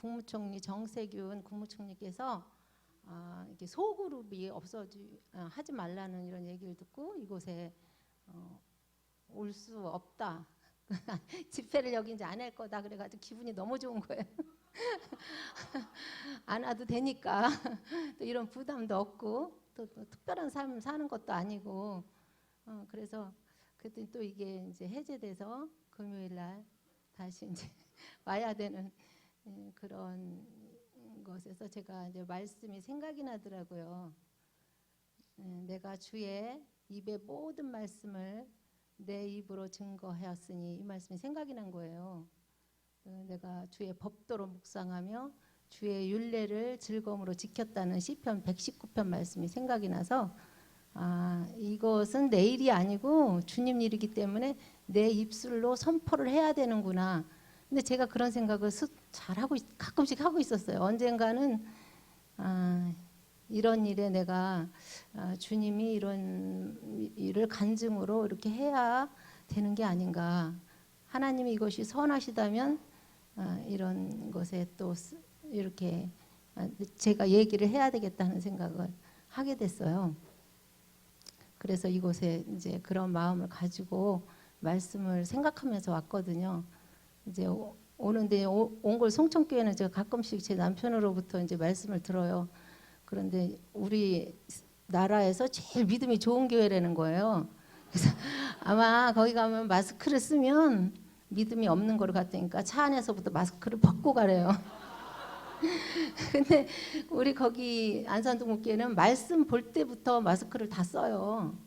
국무총리 정세균 국무총리께서 이렇게 소그룹이 하지 말라는 이런 얘기를 듣고 이곳에 올 수 없다. 집회를 여기 이제 안 할 거다. 그래가지고 기분이 너무 좋은 거예요. 안 와도 되니까 또 이런 부담도 없고 또 특별한 삶 사는 것도 아니고 그래서 그랬더니 또 이게 이제 해제돼서 금요일 날 다시 이제 와야 되는 그런 것에서 제가 이제 말씀이 생각이 나더라고요. 내가 주의 입의 모든 말씀을 내 입으로 증거하였으니 이 말씀이 생각이 난 거예요. 내가 주의 법도로 묵상하며 주의 율례를 즐거움으로 지켰다는 시편 119편 말씀이 생각이 나서 이것은 내 일이 아니고 주님 일이기 때문에 내 입술로 선포를 해야 되는구나. 근데 제가 그런 생각을 가끔씩 하고 있었어요. 언젠가는 이런 일에 내가 주님이 이런 일을 간증으로 이렇게 해야 되는 게 아닌가. 하나님이 이것이 선하시다면 이런 것에 또 이렇게 제가 얘기를 해야 되겠다는 생각을 하게 됐어요. 그래서 이곳에 이제 그런 마음을 가지고 말씀을 생각하면서 왔거든요. 이제 오는데 옹골 송천교회는 제가 가끔씩 제 남편으로부터 이제 말씀을 들어요. 그런데 우리 나라에서 제일 믿음이 좋은 교회라는 거예요. 그래서 아마 거기 가면 마스크를 쓰면 믿음이 없는 거로 갔다니까 차 안에서부터 마스크를 벗고 가래요. 근데 우리 거기 안산동목교회는 말씀 볼 때부터 마스크를 다 써요.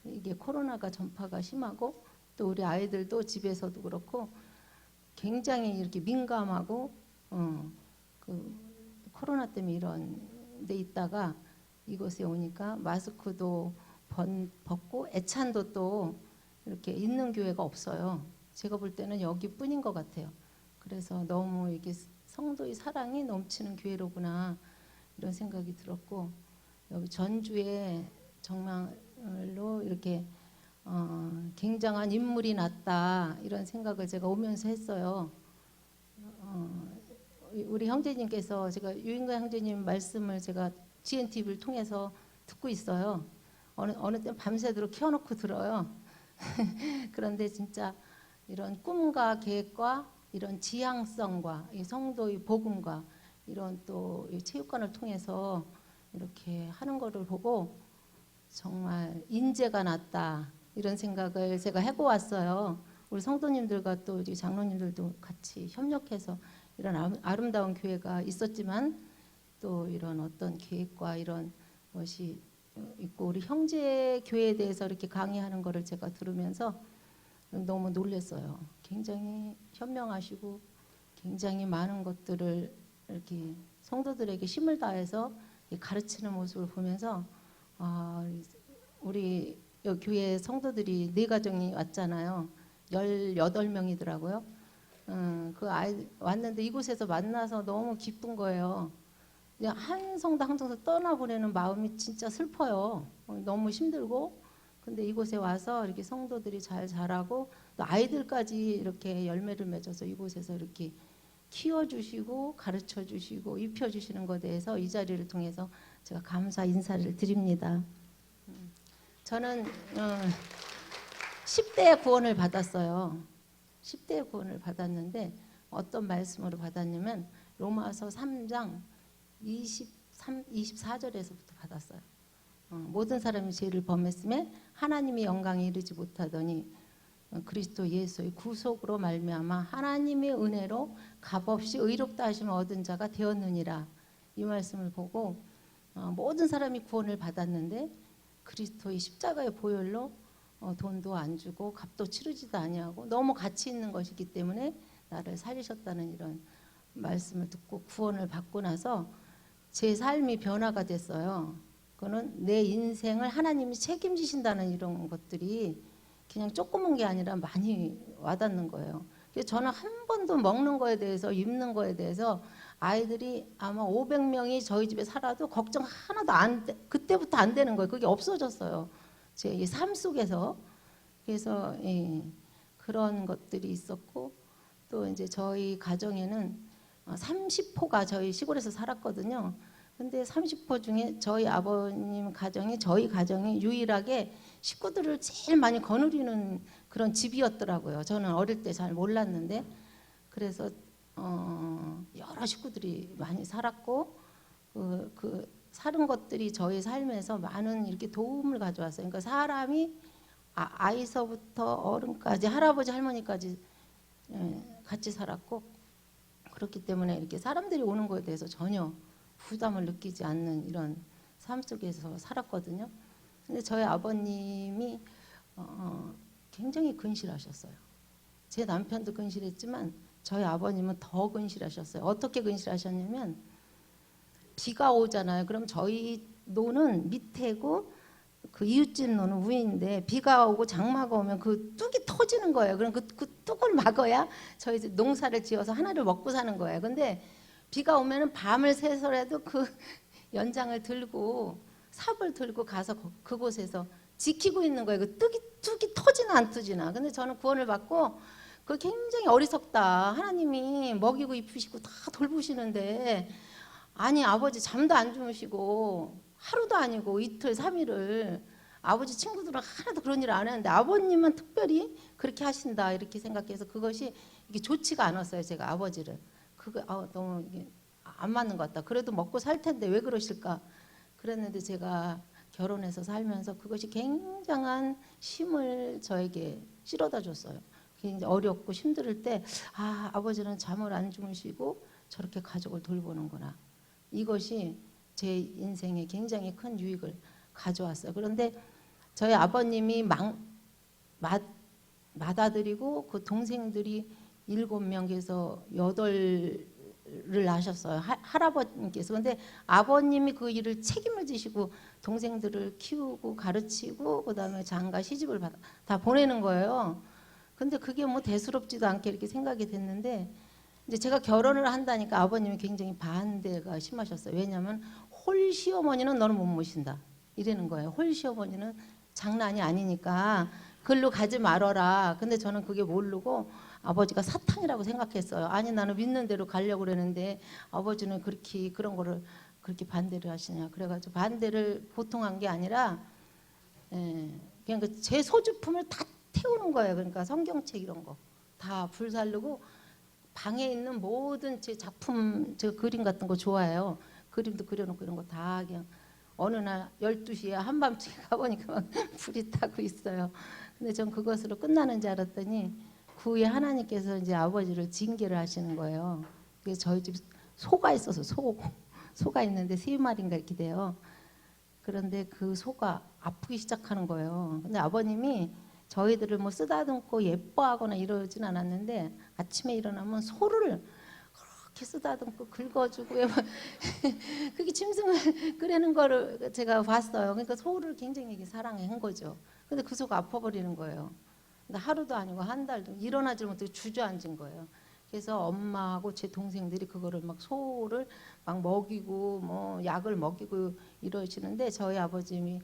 이게 코로나가 전파가 심하고 또 우리 아이들도 집에서도 그렇고 굉장히 이렇게 민감하고 그 코로나 때문에 이런 데 있다가 이곳에 오니까 마스크도 벗고 애찬도 또 이렇게 있는 교회가 없어요. 제가 볼 때는 여기뿐인 것 같아요. 그래서 너무 이게 성도의 사랑이 넘치는 교회로구나 이런 생각이 들었고 여기 전주에 정말로 이렇게 굉장한 인물이 났다 이런 생각을 제가 오면서 했어요. 우리 형제님께서 제가 유인가 형제님 말씀을 제가 GNTV를 통해서 듣고 있어요. 어느 때 밤새도록 켜놓고 들어요. 그런데 진짜 이런 꿈과 계획과 이런 지향성과 이 성도의 복음과 이런 또 체육관을 통해서 이렇게 하는 거를 보고 정말 인재가 났다 이런 생각을 제가 하고 왔어요. 우리 성도님들과 또 장로님들도 같이 협력해서 이런 아름다운 교회가 있었지만 또 이런 어떤 계획과 이런 것이 있고 우리 형제 교회에 대해서 이렇게 강의하는 거를 제가 들으면서 너무 놀랐어요. 굉장히 현명하시고 굉장히 많은 것들을 이렇게 성도들에게 힘을 다해서 가르치는 모습을 보면서 우리 교회 성도들이 4가정이 왔잖아요. 18명이더라고요. 그 아이 왔는데 이곳에서 만나서 너무 기쁜 거예요. 그냥 한 성도 한 성도 떠나보내는 마음이 진짜 슬퍼요. 너무 힘들고 근데 이곳에 와서 이렇게 성도들이 잘 자라고 또 아이들까지 이렇게 열매를 맺어서 이곳에서 이렇게 키워주시고 가르쳐주시고 입혀주시는 것에 대해서 이 자리를 통해서 제가 감사 인사를 드립니다. 저는 10대의 구원을 받았어요. 10대의 구원을 받았는데 어떤 말씀으로 받았냐면 로마서 3장 24절에서부터 받았어요. 모든 사람이 죄를 범했음에 하나님의 영광에 이르지 못하더니 그리스도 예수의 구속으로 말미암아 하나님의 은혜로 값없이 의롭다 하심을 얻은 자가 되었느니라. 이 말씀을 보고 모든 사람이 구원을 받았는데 그리스도의 십자가의 보혈로 돈도 안 주고 값도 치르지도 아니하고 너무 가치 있는 것이기 때문에 나를 살리셨다는 이런 말씀을 듣고 구원을 받고 나서 제 삶이 변화가 됐어요. 그거는 내 인생을 하나님이 책임지신다는 이런 것들이 그냥 조그만 게 아니라 많이 와닿는 거예요. 그래서 저는 한 번도 먹는 거에 대해서 입는 거에 대해서 아이들이 아마 500명이 저희 집에 살아도 걱정 하나도 그때부터 안 되는 거예요. 그게 없어졌어요. 제 삶 속에서. 그래서 그런 것들이 있었고 또 이제 저희 가정에는 30호가 저희 시골에서 살았거든요. 근데 30호 중에 저희 아버님 가정이 저희 가정이 유일하게 식구들을 제일 많이 거느리는 그런 집이었더라고요. 저는 어릴 때 잘 몰랐는데 그래서 여러 식구들이 많이 살았고 사는 것들이 저희 삶에서 많은 이렇게 도움을 가져왔어요. 그러니까 사람이 아이서부터 어른까지 할아버지 할머니까지 같이 살았고 그렇기 때문에 이렇게 사람들이 오는 거에 대해서 전혀 부담을 느끼지 않는 이런 삶 속에서 살았거든요. 근데 저희 아버님이 굉장히 근실하셨어요. 제 남편도 근실했지만 저희 아버님은 더 근실하셨어요. 어떻게 근실하셨냐면 비가 오잖아요. 그럼 저희 노는 밑에고 그 이웃집 노는 위인데 비가 오고 장마가 오면 그 뚝이 터지는 거예요. 그럼 그 뚝을 막아야 저희 농사를 지어서 하나를 먹고 사는 거예요. 근데 비가 오면은 밤을 새서라도 그 연장을 들고 삽을 들고 가서 그곳에서 지키고 있는 거예요. 그 뚝이 터지나 안 터지나. 근데 저는 구원을 받고 그 굉장히 어리석다. 하나님이 먹이고 입히시고 다 돌보시는데 아니 아버지 잠도 안 주무시고 하루도 아니고 이틀 3일을 아버지 친구들은 하나도 그런 일을 안 했는데 아버님은 특별히 그렇게 하신다 이렇게 생각해서 그것이 이게 좋지가 않았어요. 제가 아버지를 그거 너무 이게 안 맞는 것 같다. 그래도 먹고 살 텐데 왜 그러실까 그랬는데 제가 결혼해서 살면서 그것이 굉장한 힘을 저에게 실어다 줬어요. 굉장히 어렵고 힘들 때 아버지는 잠을 안 주무시고 저렇게 가족을 돌보는구나. 이것이 제 인생에 굉장히 큰 유익을 가져왔어요. 그런데 저희 아버님이 맏아들이고 그 동생들이 7명에서 8을 낳으셨어요. 할아버님께서. 근데 아버님이 그 일을 책임을 지시고 동생들을 키우고 가르치고 그다음에 장가 시집을 다 보내는 거예요. 근데 그게 뭐 대수롭지도 않게 이렇게 생각이 됐는데 이제 제가 결혼을 한다니까 아버님이 굉장히 반대가 심하셨어요. 왜냐하면 홀 시어머니는 너는 못 모신다 이러는 거예요. 홀 시어머니는 장난이 아니니까 글로 가지 말어라. 근데 저는 그게 모르고 아버지가 사탄이라고 생각했어요. 아니 나는 믿는 대로 가려고 그러는데 아버지는 그렇게 그런 거를 그렇게 반대를 하시냐. 그래가지고 반대를 보통 한 게 아니라 그냥 제 소지품을 다 태우는 거예요. 그러니까 성경책 이런 거 다 불살르고 방에 있는 모든 제 작품, 제가 그림 같은 거 좋아해요. 그림도 그려놓고 이런 거 다 그냥 어느 날 12시에 한밤중에 가보니까 막 불이 타고 있어요. 근데 전 그것으로 끝나는 줄 알았더니 그 후에 하나님께서 이제 아버지를 징계를 하시는 거예요. 그래서 저희 집 소가 있어서 소가 있는데 3마리인가 이렇게 돼요. 그런데 그 소가 아프기 시작하는 거예요. 근데 아버님이 저희들을 뭐 쓰다듬고 예뻐하거나 이러진 않았는데 아침에 일어나면 소를 그렇게 쓰다듬고 긁어주고 그게 짐승을 끓이는 거를 제가 봤어요. 그러니까 소를 굉장히 사랑한 거죠. 근데 그 소가 아파버리는 거예요. 근데 하루도 아니고 한 달도 일어나질 못하고 주저앉은 거예요. 그래서 엄마하고 제 동생들이 그거를 막 소를 막 먹이고 뭐 약을 먹이고 이러시는데 저희 아버님이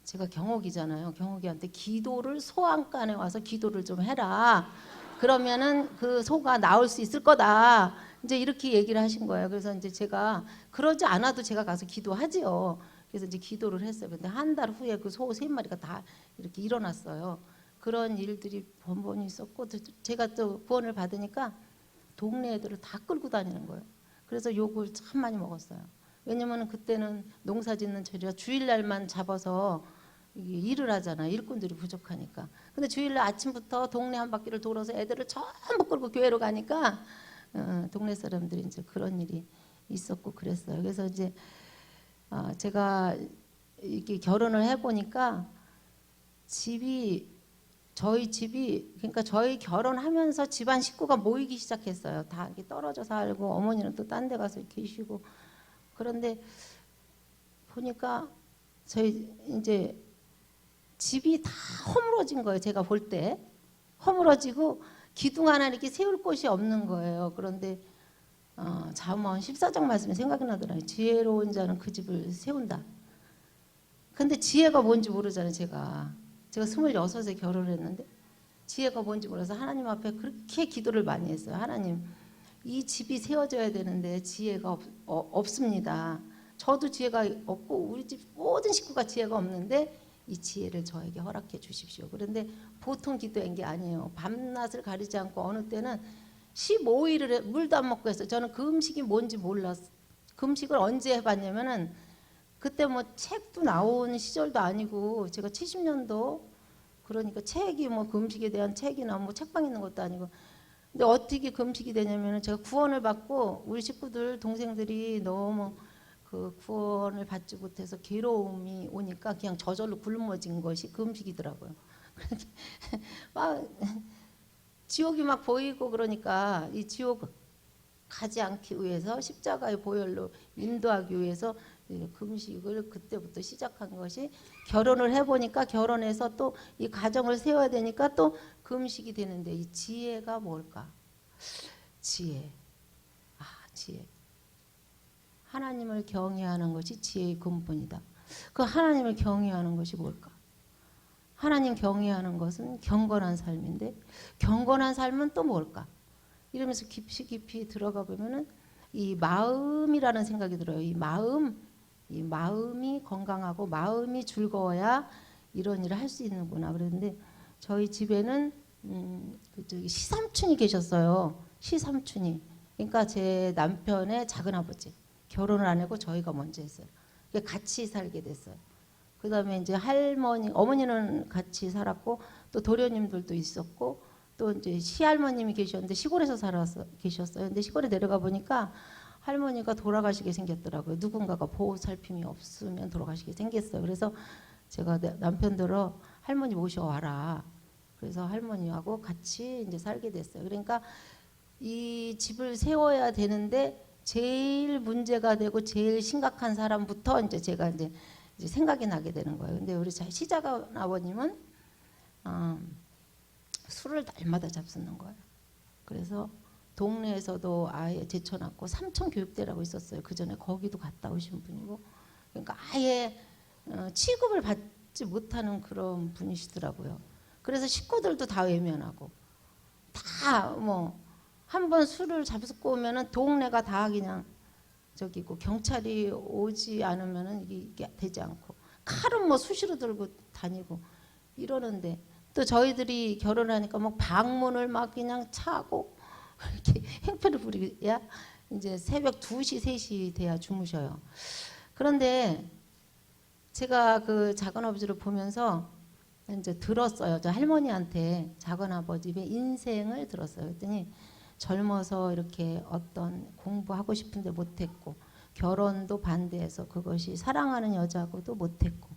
제가 경옥이잖아요. 경옥이한테 기도를 소안간에 와서 기도를 좀 해라. 그러면은 그 소가 나올 수 있을 거다. 이제 이렇게 얘기를 하신 거예요. 그래서 이제 제가 그러지 않아도 제가 가서 기도하지요. 그래서 이제 기도를 했어요. 근데 한 달 후에 그 소 3마리가 다 이렇게 일어났어요. 그런 일들이 번번이 있었고 제가 또 구원을 받으니까 동네 애들을 다 끌고 다니는 거예요. 그래서 욕을 참 많이 먹었어요. 왜냐면 그때는 농사 짓는 철이라 주일날만 잡아서 일을 하잖아요. 일꾼들이 부족하니까. 근데 주일날 아침부터 동네 한 바퀴를 돌아서 애들을 전부 끌고 교회로 가니까 동네 사람들이 이제 그런 일이 있었고 그랬어요. 그래서 이제 제가 이렇게 결혼을 해보니까 저희 집이 그러니까 저희 결혼하면서 집안 식구가 모이기 시작했어요. 다 이렇게 떨어져 살고 어머니는 또 딴 데 가서 계시고 그런데 보니까 저희 이제 집이 다 허물어진 거예요. 제가 볼 때 허물어지고 기둥 하나 이렇게 세울 곳이 없는 거예요. 그런데 잠언 14장 말씀이 생각이 나더라고요. 지혜로운 자는 그 집을 세운다. 근데 지혜가 뭔지 모르잖아요. 제가 26에 결혼을 했는데 지혜가 뭔지 몰라서 하나님 앞에 그렇게 기도를 많이 했어요. 하나님 이 집이 세워져야 되는데 지혜가 없습니다. 저도 지혜가 없고 우리 집 모든 식구가 지혜가 없는데 이 지혜를 저에게 허락해 주십시오. 그런데 보통 기도한 게 아니에요. 밤낮을 가리지 않고 어느 때는 15일을 물도 안 먹고 했어요. 저는 그 음식이 뭔지 몰랐어요. 그 음식을 언제 해봤냐면은 그때 뭐 책도 나온 시절도 아니고 제가 70년도 그러니까 책이 뭐 그 음식에 대한 책이나 뭐 책방 있는 것도 아니고 근데 어떻게 그 음식이 되냐면은 제가 구원을 받고 우리 식구들 동생들이 너무 그 구원을 받지 못해서 괴로움이 오니까 그냥 저절로 굶어진 것이 그 음식이더라고요. 막 지옥이 막 보이고 그러니까 이 지옥 가지 않기 위해서 십자가의 보혈로 인도하기 위해서 금식을 그때부터 시작한 것이 결혼을 해보니까 결혼해서 또 이 가정을 세워야 되니까 또 금식이 되는데 이 지혜가 뭘까? 지혜. 지혜. 하나님을 경외하는 것이 지혜의 근본이다. 그 하나님을 경외하는 것이 뭘까? 하나님 경외하는 것은 경건한 삶인데 경건한 삶은 또 뭘까? 이러면서 깊이 들어가 보면은 이 마음이라는 생각이 들어요. 이 마음이 건강하고 마음이 즐거워야 이런 일을 할 수 있는구나. 그런데 저희 집에는 시삼촌이 계셨어요. 시삼촌이. 그러니까 제 남편의 작은 아버지. 결혼을 안 하고 저희가 먼저 했어요. 같이 살게 됐어요. 그다음에 이제 할머니, 어머니는 같이 살았고 또 도련님들도 있었고 또 이제 시할머님이 계셨는데 시골에서 계셨어요. 근데 시골에 내려가 보니까 할머니가 돌아가시게 생겼더라고요. 누군가가 보호살핌이 없으면 돌아가시게 생겼어요. 그래서 제가 남편들어 할머니 모셔와라. 그래서 할머니하고 같이 이제 살게 됐어요. 그러니까 이 집을 세워야 되는데 제일 문제가 되고 제일 심각한 사람부터 이제 제가 이제 생각이 나게 되는 거예요. 근데 우리 시작한 아버님은 술을 날마다 잡수는 거예요. 그래서 동네에서도 아예 제쳐놨고 삼천교육대라고 있었어요. 그 전에 거기도 갔다 오신 분이고, 그러니까 아예 취급을 받지 못하는 그런 분이시더라고요. 그래서 식구들도 다 외면하고 다 뭐 한 번 술을 잡수고 오면은 동네가 다 그냥 저기고 경찰이 오지 않으면은 이게 되지 않고 칼은 뭐 수시로 들고 다니고 이러는데 또 저희들이 결혼하니까 막 방문을 막 그냥 차고 이렇게 행패를 부리야 이제 새벽 2시, 3시 돼야 주무셔요. 그런데 제가 그 작은아버지를 보면서 이제 들었어요. 저 할머니한테 작은아버지의 인생을 들었어요. 그랬더니 젊어서 이렇게 어떤 공부하고 싶은데 못했고 결혼도 반대해서 그것이 사랑하는 여자하고도 못했고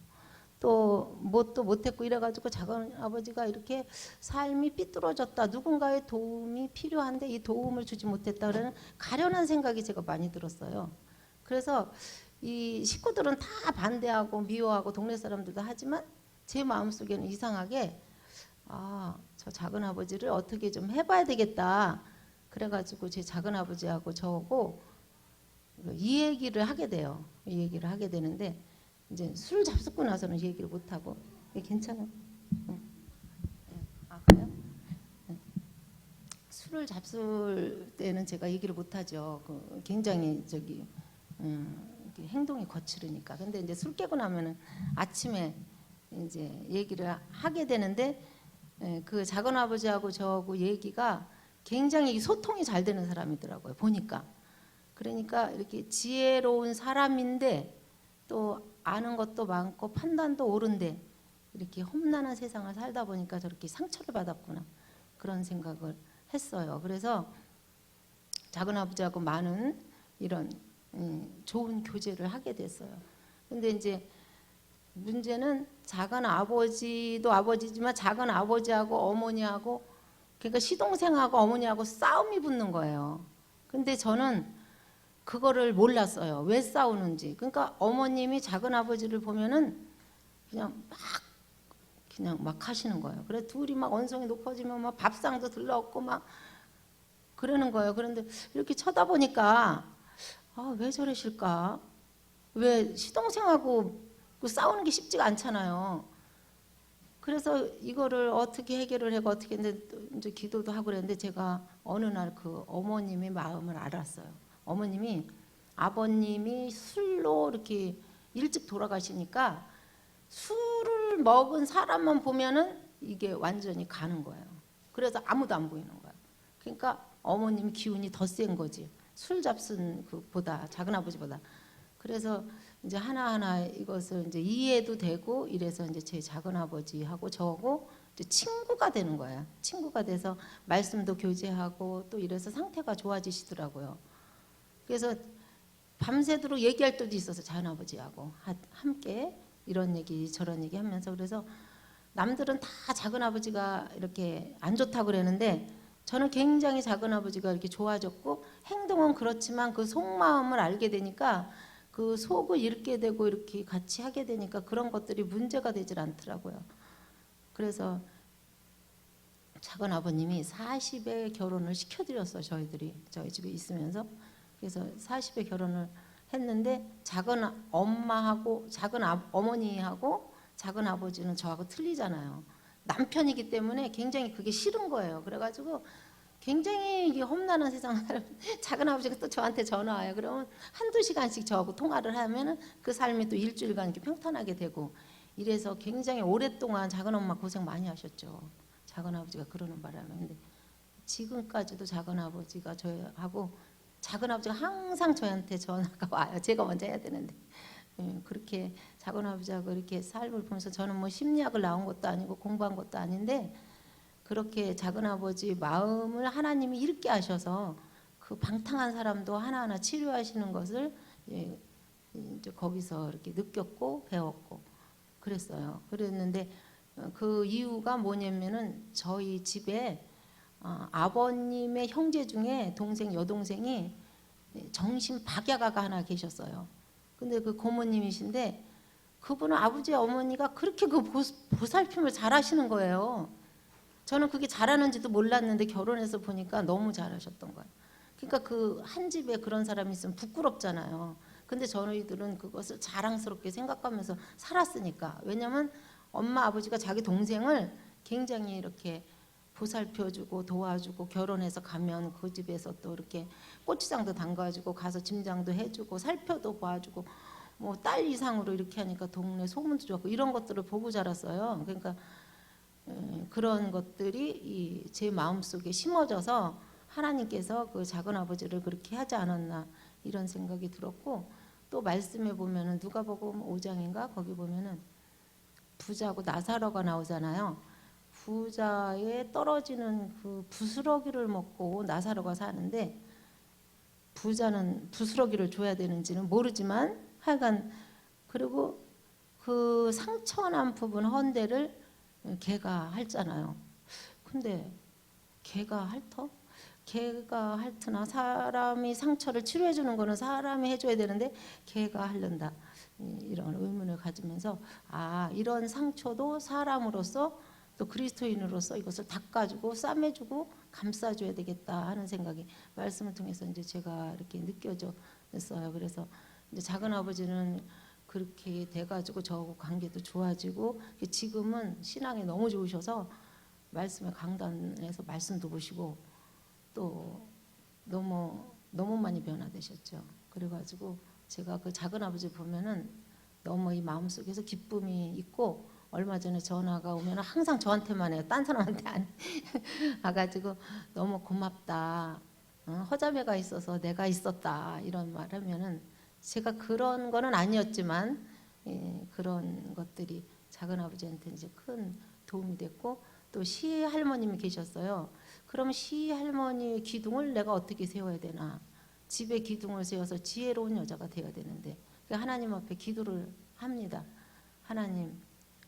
또 뭣도 못했고 이래가지고 작은아버지가 이렇게 삶이 삐뚤어졌다. 누군가의 도움이 필요한데 이 도움을 주지 못했다. 그러는 가련한 생각이 제가 많이 들었어요. 그래서 이 식구들은 다 반대하고 미워하고 동네 사람들도 하지만 제 마음속에는 이상하게 저 작은아버지를 어떻게 좀 해봐야 되겠다. 그래가지고 제 작은아버지하고 저하고 이 얘기를 하게 돼요. 이 얘기를 하게 되는데 이제 술 잡수고 나서는 이 얘기를 못하고 괜찮아요? 그래요? 술을 잡술 때는 제가 얘기를 못하죠. 굉장히 행동이 거칠으니까. 근데 이제 술 깨고 나면은 아침에 이제 얘기를 하게 되는데 그 작은아버지하고 저하고 얘기가 굉장히 소통이 잘 되는 사람이더라고요. 보니까. 그러니까 이렇게 지혜로운 사람인데 또 아는 것도 많고 판단도 옳은데 이렇게 험난한 세상을 살다 보니까 저렇게 상처를 받았구나. 그런 생각을 했어요. 그래서 작은아버지하고 많은 이런 좋은 교제를 하게 됐어요. 근데 이제 문제는 작은아버지도 아버지지만 작은아버지하고 어머니하고 그러니까 시동생하고 어머니하고 싸움이 붙는 거예요. 근데 저는 그거를 몰랐어요. 왜 싸우는지. 그러니까 어머님이 작은아버지를 보면은 그냥 막 하시는 거예요. 그래 둘이 막 언성이 높아지면 막 밥상도 들러엎고 막 그러는 거예요. 그런데 이렇게 쳐다보니까 왜 저러실까? 왜 시동생하고 싸우는 게 쉽지가 않잖아요. 그래서 이거를 어떻게 해결을 하고 어떻게 했는데 이제 기도도 하고 그랬는데 제가 어느 날 그 어머님의 마음을 알았어요. 어머님이 아버님이 술로 이렇게 일찍 돌아가시니까 술을 먹은 사람만 보면은 이게 완전히 가는 거예요. 그래서 아무도 안 보이는 거예요. 그러니까 어머님 기운이 더 센 거지. 술 잡순 그보다 작은 아버지보다. 그래서 이제 하나하나 이것을 이제 이해도 되고 이래서 이제 제 작은 아버지하고 저하고 이제 친구가 되는 거예요. 친구가 돼서 말씀도 교제하고 또 이래서 상태가 좋아지시더라고요. 그래서 밤새도록 얘기할 때도 있어서 작은 아버지하고 함께 이런 얘기 저런 얘기 하면서 그래서 남들은 다 작은 아버지가 이렇게 안 좋다고 그러는데 저는 굉장히 작은 아버지가 이렇게 좋아졌고 행동은 그렇지만 그 속마음을 알게 되니까 그 속을 읽게 되고 이렇게 같이 하게 되니까 그런 것들이 문제가 되질 않더라고요. 그래서 작은 아버님이 40에 결혼을 시켜드렸어요. 저희 집에 있으면서. 그래서 40에 결혼을 했는데 작은 엄마하고 작은 어머니하고 작은 아버지는 저하고 틀리잖아요. 남편이기 때문에 굉장히 그게 싫은 거예요. 그래가지고 굉장히 이게 험난한 세상 사람 작은 아버지가 또 저한테 전화 와요. 그러면 한두 시간씩 저하고 통화를 하면은 그 삶이 또 일주일간 이렇게 평탄하게 되고 이래서 굉장히 오랫동안 작은 엄마 고생 많이 하셨죠. 작은 아버지가 그러는 바람에. 근데 지금까지도 작은 아버지가 저하고 작은 아버지가 항상 저한테 전화가 와요. 제가 먼저 해야 되는데. 그렇게 작은 아버지하고 이렇게 삶을 보면서 저는 뭐 심리학을 나온 것도 아니고 공부한 것도 아닌데 그렇게 작은 아버지 마음을 하나님이 읽게 하셔서 그 방탕한 사람도 하나하나 치료하시는 것을 이제 거기서 이렇게 느꼈고 배웠고 그랬어요. 그랬는데 그 이유가 뭐냐면은 저희 집에 아버님의 형제 중에 여동생이 정신 박야가가 하나 계셨어요. 근데 그 고모님이신데 그분은 아버지 어머니가 그렇게 그 보살핌을 잘 하시는 거예요. 저는 그게 잘하는지도 몰랐는데 결혼해서 보니까 너무 잘하셨던 거예요. 그러니까 그 한 집에 그런 사람이 있으면 부끄럽잖아요. 근데 저희들은 그것을 자랑스럽게 생각하면서 살았으니까. 왜냐하면 엄마 아버지가 자기 동생을 굉장히 이렇게 보살펴주고 도와주고 결혼해서 가면 그 집에서 또 이렇게 고추장도 담가주고 가서 짐장도 해주고 살펴도 봐주고 뭐 딸 이상으로 이렇게 하니까 동네 소문도 좋고 이런 것들을 보고 자랐어요. 그러니까 그런 것들이 제 마음속에 심어져서 하나님께서 그 작은 아버지를 그렇게 하지 않았나 이런 생각이 들었고 또 말씀에 보면은 누가복음 5장인가 거기 보면은 부자하고 나사로가 나오잖아요. 부자에 떨어지는 그 부스러기를 먹고 나사로가 사는데 부자는 부스러기를 줘야 되는지는 모르지만 하여간 그리고 그 상처난 부분 헌대를 걔가 핥잖아요. 근데 걔가 핥어? 걔가 핥으나 사람이 상처를 치료해 주는 거는 사람이 해줘야 되는데 걔가 핥는다. 이런 의문을 가지면서 이런 상처도 사람으로서 또 그리스도인으로서 이것을 닦아주고 싸매주고 감싸줘야 되겠다 하는 생각이 말씀을 통해서 이제 제가 이렇게 느껴졌어요. 그래서 이제 작은 아버지는 그렇게 돼가지고 저하고 관계도 좋아지고 지금은 신앙이 너무 좋으셔서 말씀의 강단에서 말씀도 보시고 또 너무 많이 변화되셨죠. 그래가지고 제가 그 작은 아버지 보면은 너무 이 마음속에서 기쁨이 있고 얼마 전에 전화가 오면 항상 저한테만 해요. 딴 사람한테 안 와가지고 너무 고맙다. 허자매가 있어서 내가 있었다 이런 말 하면은 제가 그런 거는 아니었지만 그런 것들이 작은 아버지한테 이제 큰 도움이 됐고 또 시할머님이 계셨어요. 그럼 시할머니의 기둥을 내가 어떻게 세워야 되나? 집에 기둥을 세워서 지혜로운 여자가 되어야 되는데 하나님 앞에 기도를 합니다. 하나님.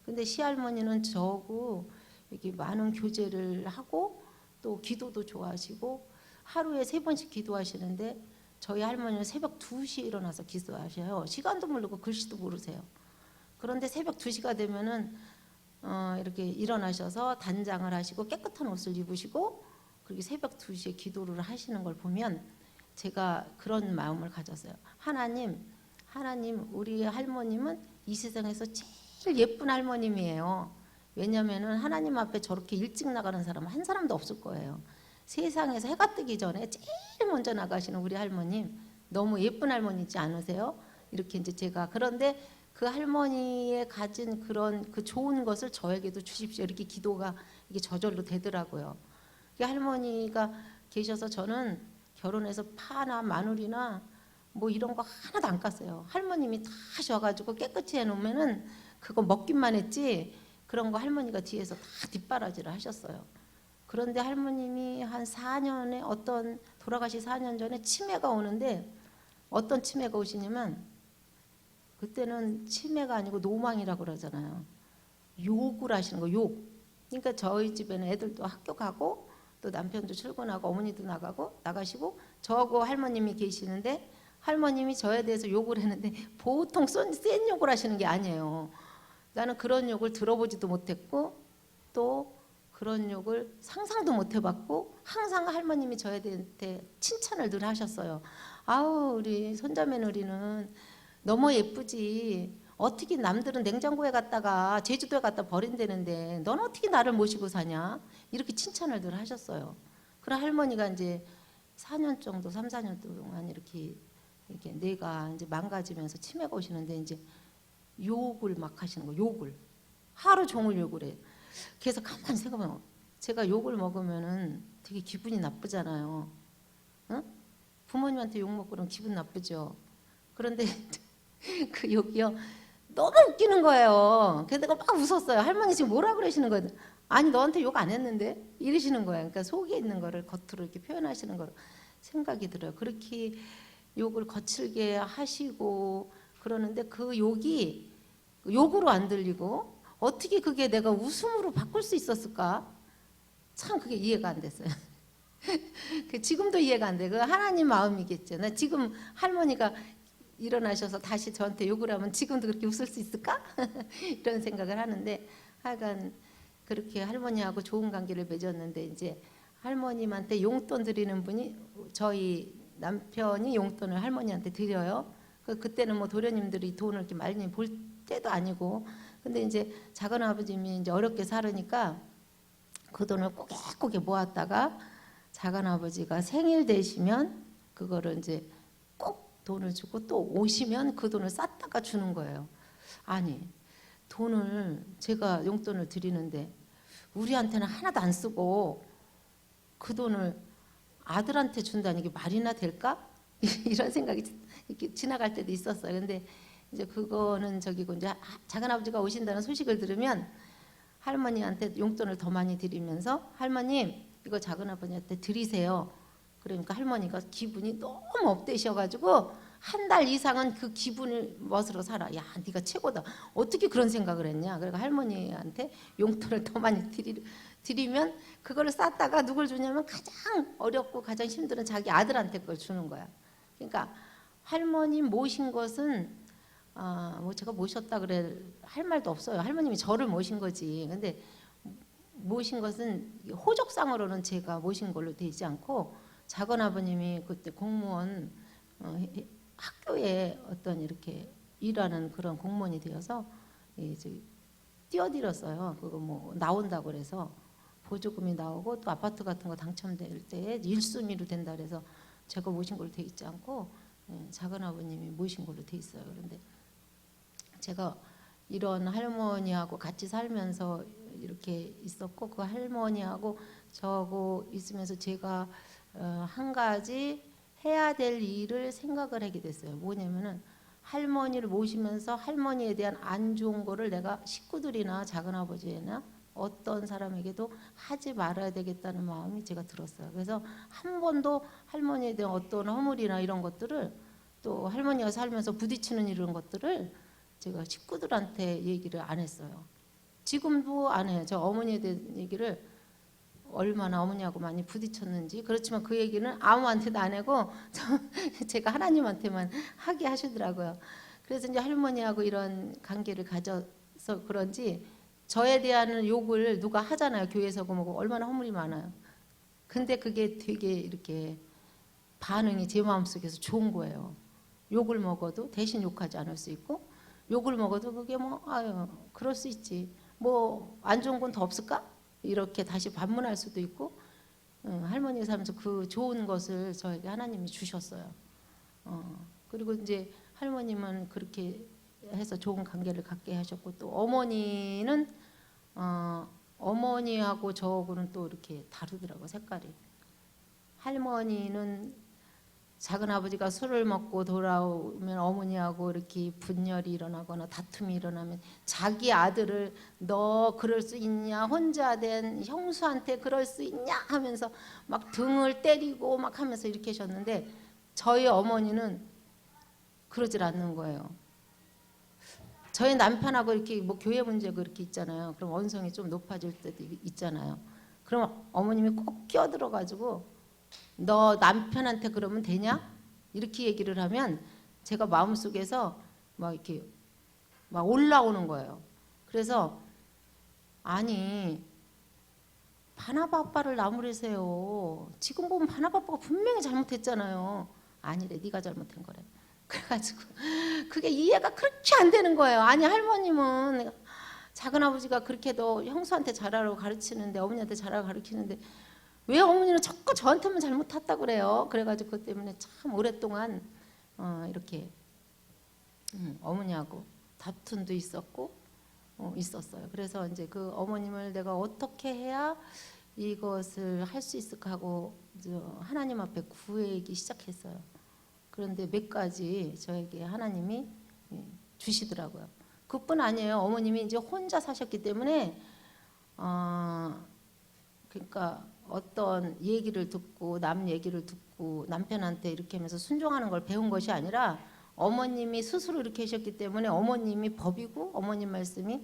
근데 시할머니는 저하고 이렇게 많은 교제를 하고 또 기도도 좋아하시고 하루에 3번씩 기도하시는데 저희 할머니는 새벽 2시에 일어나서 기도하셔요. 시간도 모르고 글씨도 모르세요. 그런데 새벽 2시가 되면은 이렇게 일어나셔서 단장을 하시고 깨끗한 옷을 입으시고 그렇게 새벽 2시에 기도를 하시는 걸 보면 제가 그런 마음을 가졌어요. 하나님 우리 할머님은 이 세상에서 제일 예쁜 할머님이에요. 왜냐하면 하나님 앞에 저렇게 일찍 나가는 사람은 한 사람도 없을 거예요. 세상에서 해가 뜨기 전에 제일 먼저 나가시는 우리 할머님, 너무 예쁜 할머니지 않으세요? 이렇게 이제 제가, 그런데 그 할머니의 가진 그런 그 좋은 것을 저에게도 주십시오, 이렇게 기도가 이게 저절로 되더라고요. 할머니가 계셔서 저는 결혼해서 파나 마늘이나 뭐 이런 거 하나도 안 깠어요. 할머님이 다 하셔가지고 깨끗이 해놓으면은 그거 먹기만 했지, 그런 거 할머니가 뒤에서 다 뒷바라지를 하셨어요. 그런데 할머님이 한 4년에, 어떤 돌아가시 4년 전에 치매가 오는데, 어떤 치매가 오시냐면, 그때는 치매가 아니고 노망이라고 그러잖아요. 욕을 하시는 거, 욕. 그러니까 저희 집에는 애들도 학교 가고 또 남편도 출근하고 어머니도 나가시고 저하고 할머님이 계시는데, 할머님이 저에 대해서 욕을 했는데 보통 센 욕을 하시는 게 아니에요. 나는 그런 욕을 들어보지도 못했고 또 그런 욕을 상상도 못 해봤고, 항상 할머님이 저에 대해 칭찬을 늘 하셨어요. 아우, 우리 손자매누리는 너무 예쁘지, 어떻게 남들은 냉장고에 갔다가 제주도에 갖다 버린다는데 넌 어떻게 나를 모시고 사냐, 이렇게 칭찬을 늘 하셨어요. 그래 할머니가 이제 4년 정도, 3, 4년 동안 이렇게 뇌가 이제 망가지면서 치매가 오시는데, 이제 욕을 막 하시는 거예요. 욕을 하루 종일 욕을 해요. 그래서 가만히 생각하면, 제가 욕을 먹으면은 되게 기분이 나쁘잖아요. 응? 부모님한테 욕 먹고 그러면 기분 나쁘죠. 그런데 그 욕이요, 너무 웃기는 거예요. 그래서 내가 막 웃었어요. 할머니 지금 뭐라 그러시는 거예요? 아니 너한테 욕 안 했는데, 이러시는 거예요. 그러니까 속에 있는 거를 겉으로 이렇게 표현하시는 거로 생각이 들어요. 그렇게 욕을 거칠게 하시고 그러는데, 그 욕이 욕으로 안 들리고 어떻게 그게 내가 웃음으로 바꿀 수 있었을까? 참 그게 이해가 안 됐어요. 지금도 이해가 안 돼. 그 하나님 마음이겠죠. 나 지금 할머니가 일어나셔서 다시 저한테 욕을 하면 지금도 그렇게 웃을 수 있을까? 이런 생각을 하는데, 하여간 그렇게 할머니하고 좋은 관계를 맺었는데, 이제 할머님한테 용돈 드리는 분이, 저희 남편이 용돈을 할머니한테 드려요. 그때는 뭐 도련님들이 돈을 이렇게 많이 볼 때도 아니고, 근데 이제 작은 아버님이 이제 어렵게 살으니까 그 돈을 꼬개꼬개 모았다가 작은 아버지가 생일 되시면 그거를 이제 꼭 돈을 주고, 또 오시면 그 돈을 쌌다가 주는 거예요. 아니, 돈을 제가 용돈을 드리는데 우리한테는 하나도 안 쓰고 그 돈을 아들한테 준다는 게 말이나 될까? 이런 생각이 이렇게 지나갈 때도 있었어요. 근데 이제 그거는 저기고, 이제 작은 아버지가 오신다는 소식을 들으면 할머니한테 용돈을 더 많이 드리면서, 할머님 이거 작은 아버지한테 드리세요. 그러니까 할머니가 기분이 너무 업되셔가지고 한 달 이상은 그 기분을 멋으로 살아. 야, 네가 최고다. 어떻게 그런 생각을 했냐. 그러니까 할머니한테 용돈을 더 많이 드리면 그거를 쌌다가 누굴 주냐면 가장 어렵고 가장 힘든 자기 아들한테 그걸 주는 거야. 그러니까 할머니 모신 것은, 뭐 제가 모셨다 그래 할 말도 없어요. 할머님이 저를 모신 거지. 근데 모신 것은 호적상으로는 제가 모신 걸로 되지 않고, 작은 아버님이 그때 공무원, 학교에 어떤 이렇게 일하는 그런 공무원이 되어서 이제 뛰어들었어요. 그거 뭐 나온다고 그래서 보조금이 나오고, 또 아파트 같은 거 당첨될 때 1순위로 된다 그래서 제가 모신 걸로 돼 있지 않고 작은 아버님이 모신 걸로 돼 있어요. 그런데 제가 이런 할머니하고 같이 살면서 이렇게 있었고, 그 할머니하고 저하고 있으면서 제가 한 가지 해야 될 일을 생각을 하게 됐어요. 뭐냐면은, 할머니를 모시면서 할머니에 대한 안 좋은 거를 내가 식구들이나 작은아버지나 어떤 사람에게도 하지 말아야 되겠다는 마음이 제가 들었어요. 그래서 한 번도 할머니에 대한 어떤 허물이나 이런 것들을, 또 할머니가 살면서 부딪히는 이런 것들을 제가 식구들한테 얘기를 안 했어요. 지금도 안 해요. 저 어머니에 대한 얘기를 얼마나 어머니하고 많이 부딪혔는지. 그렇지만 그 얘기는 아무한테도 안 하고 제가 하나님한테만 하게 하시더라고요. 그래서 이제 할머니하고 이런 관계를 가져서 그런지 저에 대한 욕을 누가 하잖아요. 교회에서 뭐고 얼마나 허물이 많아요. 근데 그게 되게 이렇게 반응이 제 마음속에서 좋은 거예요. 욕을 먹어도 대신 욕하지 않을 수 있고, 욕을 먹어도 그게 뭐 아유 그럴 수 있지, 뭐 안 좋은 건 더 없을까? 이렇게 다시 반문할 수도 있고, 할머니가 살면서 그 좋은 것을 저에게 하나님이 주셨어요. 그리고 이제 할머님은 그렇게 해서 좋은 관계를 갖게 하셨고, 또 어머니는 어머니하고 저하고는 또 이렇게 다르더라고, 색깔이. 할머니는 작은 아버지가 술을 먹고 돌아오면 어머니하고 이렇게 분열이 일어나거나 다툼이 일어나면 자기 아들을 너 그럴 수 있냐, 혼자 된 형수한테 그럴 수 있냐 하면서 막 등을 때리고 막 하면서 이렇게 하셨는데, 저희 어머니는 그러질 않는 거예요. 저희 남편하고 이렇게 뭐 교회 문제가 그렇게 있잖아요. 그럼 원성이 좀 높아질 때도 있잖아요. 그럼 어머님이 꼭 끼어들어가지고 너 남편한테 그러면 되냐? 이렇게 얘기를 하면 제가 마음속에서 막 이렇게 막 올라오는 거예요. 그래서 아니, 바나바 아빠를 나무래세요. 지금 보면 바나바 아빠가 분명히 잘못했잖아요. 아니래, 네가 잘못한 거래. 그래가지고 그게 이해가 그렇게 안 되는 거예요. 아니, 할머님은 작은아버지가 그렇게 너 형수한테 잘하라고 가르치는데, 어머니한테 잘하라고 가르치는데 왜 어머니는 자꾸 저한테만 잘못했다고 그래요. 그래가지고 그것 때문에 참 오랫동안 이렇게 어머니하고 다툼도 있었고 있었어요. 그래서 이제 그 어머님을 내가 어떻게 해야 이것을 할 수 있을까 하고 하나님 앞에 구하기 시작했어요. 그런데 몇 가지 저에게 하나님이 주시더라고요. 그뿐 아니에요. 어머님이 이제 혼자 사셨기 때문에 그러니까 어떤 얘기를 듣고 남 얘기를 듣고 남편한테 이렇게 하면서 순종하는 걸 배운 것이 아니라 어머님이 스스로 이렇게 하셨기 때문에 어머님이 법이고 어머님 말씀이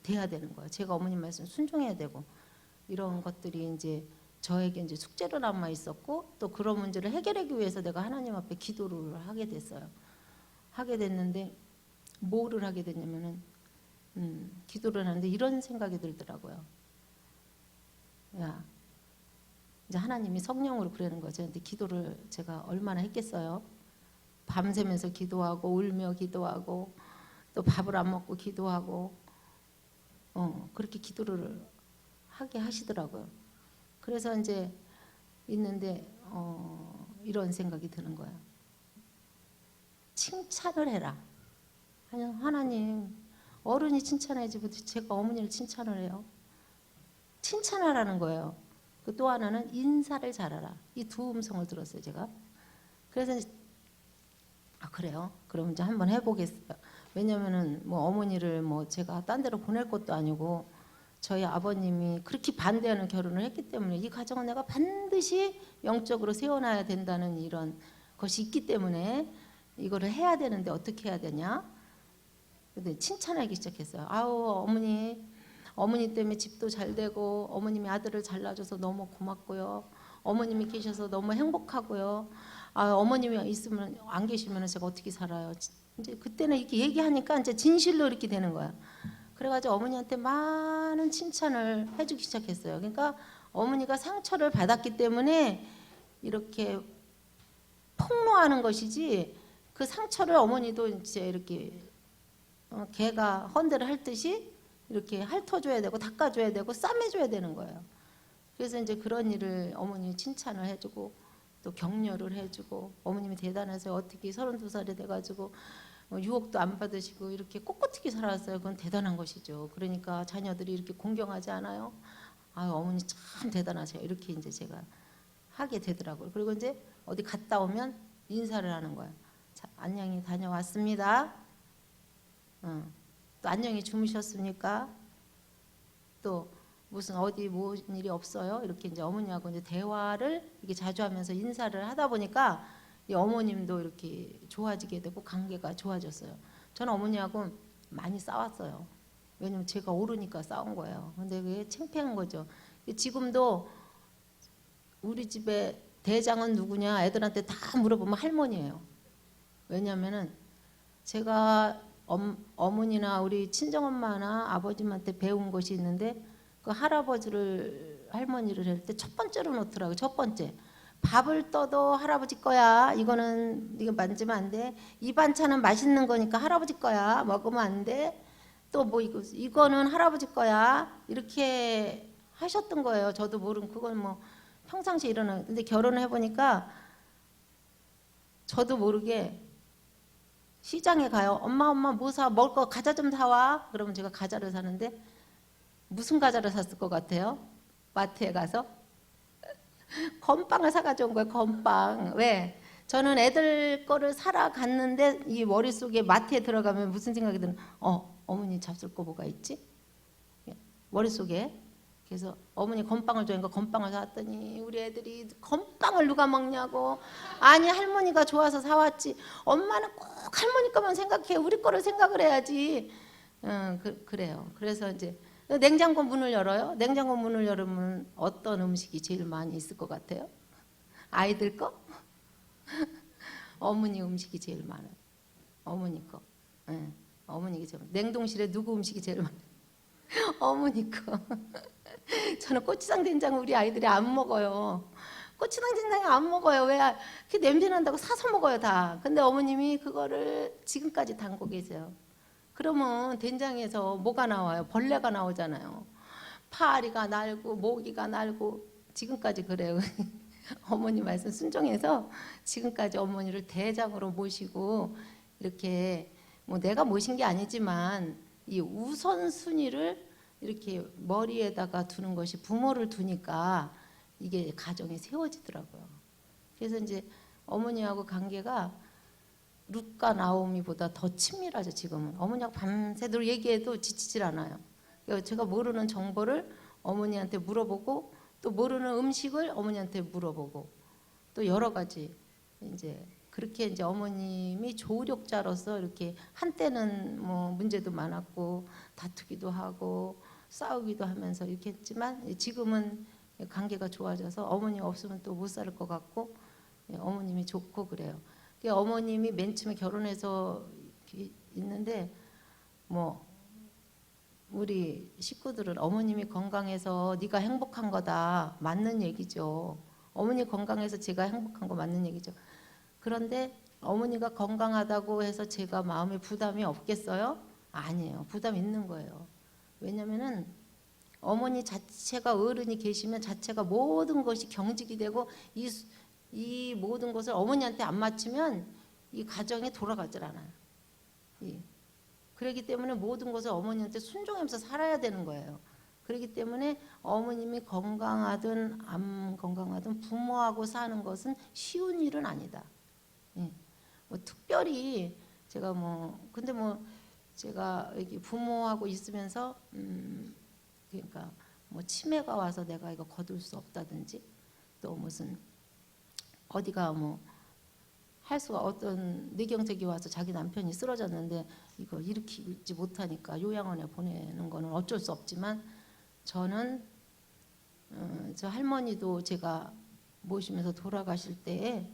돼야 되는 거예요. 제가 어머님 말씀 순종해야 되고, 이런 것들이 이제 저에게 이제 숙제로 남아 있었고, 또 그런 문제를 해결하기 위해서 내가 하나님 앞에 기도를 하게 됐어요. 하게 됐는데 뭐를 하게 됐냐면은 기도를 하는데 이런 생각이 들더라고요. 야, 이제 하나님이 성령으로 그러는 거죠. 근데 기도를 제가 얼마나 했겠어요. 밤새면서 기도하고 울며 기도하고 또 밥을 안 먹고 기도하고 그렇게 기도를 하게 하시더라고요. 그래서 이제 있는데 이런 생각이 드는 거예요. 칭찬을 해라. 하나님, 어른이 칭찬해야지 제가 어머니를 칭찬을 해요. 칭찬하라는 거예요. 또 하나는 인사를 잘하라. 이 두 음성을 들었어요, 제가. 그래서 이제, 그래요? 그럼 이제 한번 해보겠어요. 왜냐면은 뭐 어머니를 뭐 제가 딴 데로 보낼 것도 아니고 저희 아버님이 그렇게 반대하는 결혼을 했기 때문에 이 가정은 내가 반드시 영적으로 세워놔야 된다는 이런 것이 있기 때문에 이거를 해야 되는데 어떻게 해야 되냐? 근데 칭찬하기 시작했어요. 아우, 어머니 때문에 집도 잘 되고 어머님이 아들을 잘 낳아줘서 너무 고맙고요. 어머님이 계셔서 너무 행복하고요. 어머님이 있으면 안 계시면 제가 어떻게 살아요? 이제 그때는 이렇게 얘기하니까 이제 진실로 이렇게 되는 거야. 그래가지고 어머니한테 많은 칭찬을 해주기 시작했어요. 그러니까 어머니가 상처를 받았기 때문에 이렇게 폭로하는 것이지, 그 상처를 어머니도 이제 이렇게 개가 헌대를 할 듯이 이렇게 핥아줘야 되고 닦아줘야 되고 싸매줘야 되는 거예요. 그래서 이제 그런 일을 어머니 칭찬을 해주고 또 격려를 해주고, 어머님이 대단하세요. 어떻게 32살이 돼가지고 유혹도 안 받으시고 이렇게 꼿꼿하게 살았어요. 그건 대단한 것이죠. 그러니까 자녀들이 이렇게 공경하지 않아요? 어머니 참 대단하세요. 이렇게 이제 제가 하게 되더라고요. 그리고 이제 어디 갔다 오면 인사를 하는 거예요. 자, 안녕히 다녀왔습니다. 또 안녕히 주무셨습니까? 또 무슨 어디 무슨 일이 없어요? 이렇게 이제 어머니하고 이제 대화를 이렇게 자주 하면서 인사를 하다 보니까 이 어머님도 이렇게 좋아지게 되고 관계가 좋아졌어요. 저는 어머니하고 많이 싸웠어요. 왜냐면 제가 오르니까 싸운 거예요. 근데 그게 창피한 거죠. 지금도 우리 집에 대장은 누구냐 애들한테 다 물어보면 할머니예요. 왜냐면은 제가 어머니나 우리 친정엄마나 아버님한테 배운 것이 있는데, 그 할머니를 할 때 첫 번째로 놓더라고요. 첫 번째, 밥을 떠도 할아버지 거야. 이거는 네가 만지면 안 돼. 이 반찬은 맛있는 거니까 할아버지 거야. 먹으면 안 돼. 또 뭐 이거는 할아버지 거야. 이렇게 하셨던 거예요. 저도 모르는, 그건 뭐 평상시에 일어나요. 근데 결혼을 해보니까 저도 모르게 시장에 가요. 엄마 뭐 사? 먹을 거 과자 좀 사와. 그러면 제가 과자를 사는데 무슨 과자를 샀을 것 같아요? 마트에 가서 건빵을 사가지고 온 거예요. 건빵. 왜? 저는 애들 거를 사러 갔는데 이 머릿속에 마트에 들어가면 무슨 생각이 드는, 어머니 잡술 거 뭐가 있지? 머릿속에. 그래서 어머니 건빵을 좋아하니까 건빵을 사왔더니 우리 애들이 건빵을 누가 먹냐고. 아니 할머니가 좋아서 사왔지. 엄마는 꼭 할머니 거만 생각해. 우리 거를 생각을 해야지. 그래요. 그래서 이제 냉장고 문을 열어요. 냉장고 문을 열으면 어떤 음식이 제일 많이 있을 것 같아요? 아이들 거? 어머니 음식이 제일 많아요. 어머니 거. 네. 어머니가 제일 많아요. 냉동실에 누구 음식이 제일 많아요? 어머니 거. 저는 고추장 된장 우리 아이들이 안 먹어요. 고추장 된장 안 먹어요. 왜? 그 냄새 난다고 사서 먹어요 다. 근데 어머님이 그거를 지금까지 담고 계세요. 그러면 된장에서 뭐가 나와요? 벌레가 나오잖아요. 파리가 날고 모기가 날고 지금까지 그래요. 어머니 말씀 순종해서 지금까지 어머니를 대장으로 모시고 이렇게 뭐 내가 모신 게 아니지만 이 우선순위를 이렇게 머리에다가 두는 것이 부모를 두니까 이게 가정이 세워지더라고요. 그래서 이제 어머니하고 관계가 룻과 나오미보다 더 친밀하죠. 지금은 어머니하고 밤새도록 얘기해도 지치질 않아요. 제가 모르는 정보를 어머니한테 물어보고 또 모르는 음식을 어머니한테 물어보고 또 여러 가지 이제 그렇게 이제 어머님이 조력자로서 이렇게 한때는 뭐 문제도 많았고 다투기도 하고 싸우기도 하면서 이렇게 했지만 지금은 관계가 좋아져서 어머니 없으면 또 못 살 것 같고 어머님이 좋고 그래요. 어머님이 맨 처음에 결혼해서 있는데 뭐 우리 식구들은 어머님이 건강해서 네가 행복한 거다 맞는 얘기죠. 어머니 건강해서 제가 행복한 거 맞는 얘기죠. 그런데 어머니가 건강하다고 해서 제가 마음에 부담이 없겠어요? 아니에요. 부담 있는 거예요. 왜냐면은 어머니 자체가 어른이 계시면 자체가 모든 것이 경직이 되고 이 모든 것을 어머니한테 안 맞추면 이 가정이 돌아가질 않아요. 그렇기 때문에 모든 것을 어머니한테 순종하면서 살아야 되는 거예요. 그렇기 때문에 어머님이 건강하든 안 건강하든 부모하고 사는 것은 쉬운 일은 아니다. 뭐 특별히 제가 근데 제가 여기 부모하고 있으면서 그러니까 뭐 치매가 와서 내가 이거 거둘 수 없다든지 또 무슨 어디가 할 수가 어떤 뇌경색이 와서 자기 남편이 쓰러졌는데 이거 일으키지 못하니까 요양원에 보내는 거는 어쩔 수 없지만 저는 저 할머니도 제가 모시면서 돌아가실 때에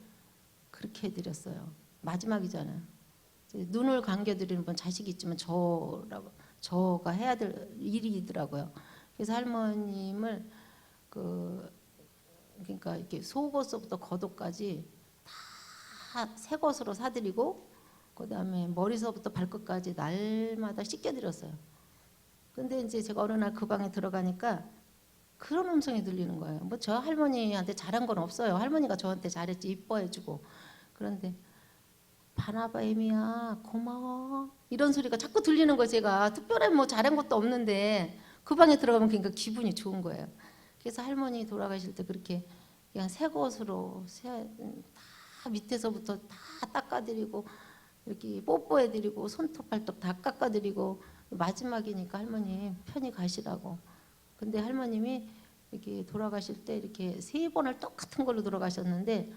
그렇게 해드렸어요. 마지막이잖아요. 눈을 감겨드리는 건 자식이 있지만 저가 해야 될 일이더라고요. 그래서 할머님을 그러니까 이렇게 속옷부터 겉옷까지 다 새 것으로 사드리고 그다음에 머리서부터 발끝까지 날마다 씻겨드렸어요. 근데 이제 제가 어느 날 그 방에 들어가니까 그런 음성이 들리는 거예요. 뭐 저 할머니한테 잘한 건 없어요. 할머니가 저한테 잘했지 이뻐해주고. 그런데 바나바 애미야 고마워 이런 소리가 자꾸 들리는 거예요. 제가 특별히 뭐 잘한 것도 없는데 그 방에 들어가면 그러니까 기분이 좋은 거예요. 그래서 할머니 돌아가실 때 그렇게 그냥 새 것으로 다 밑에서부터 다 닦아드리고 이렇게 뽀뽀해드리고 손톱 발톱 다 깎아드리고 마지막이니까 할머니 편히 가시라고. 근데 할머님이 이렇게 돌아가실 때 이렇게 3번을 똑같은 걸로 돌아가셨는데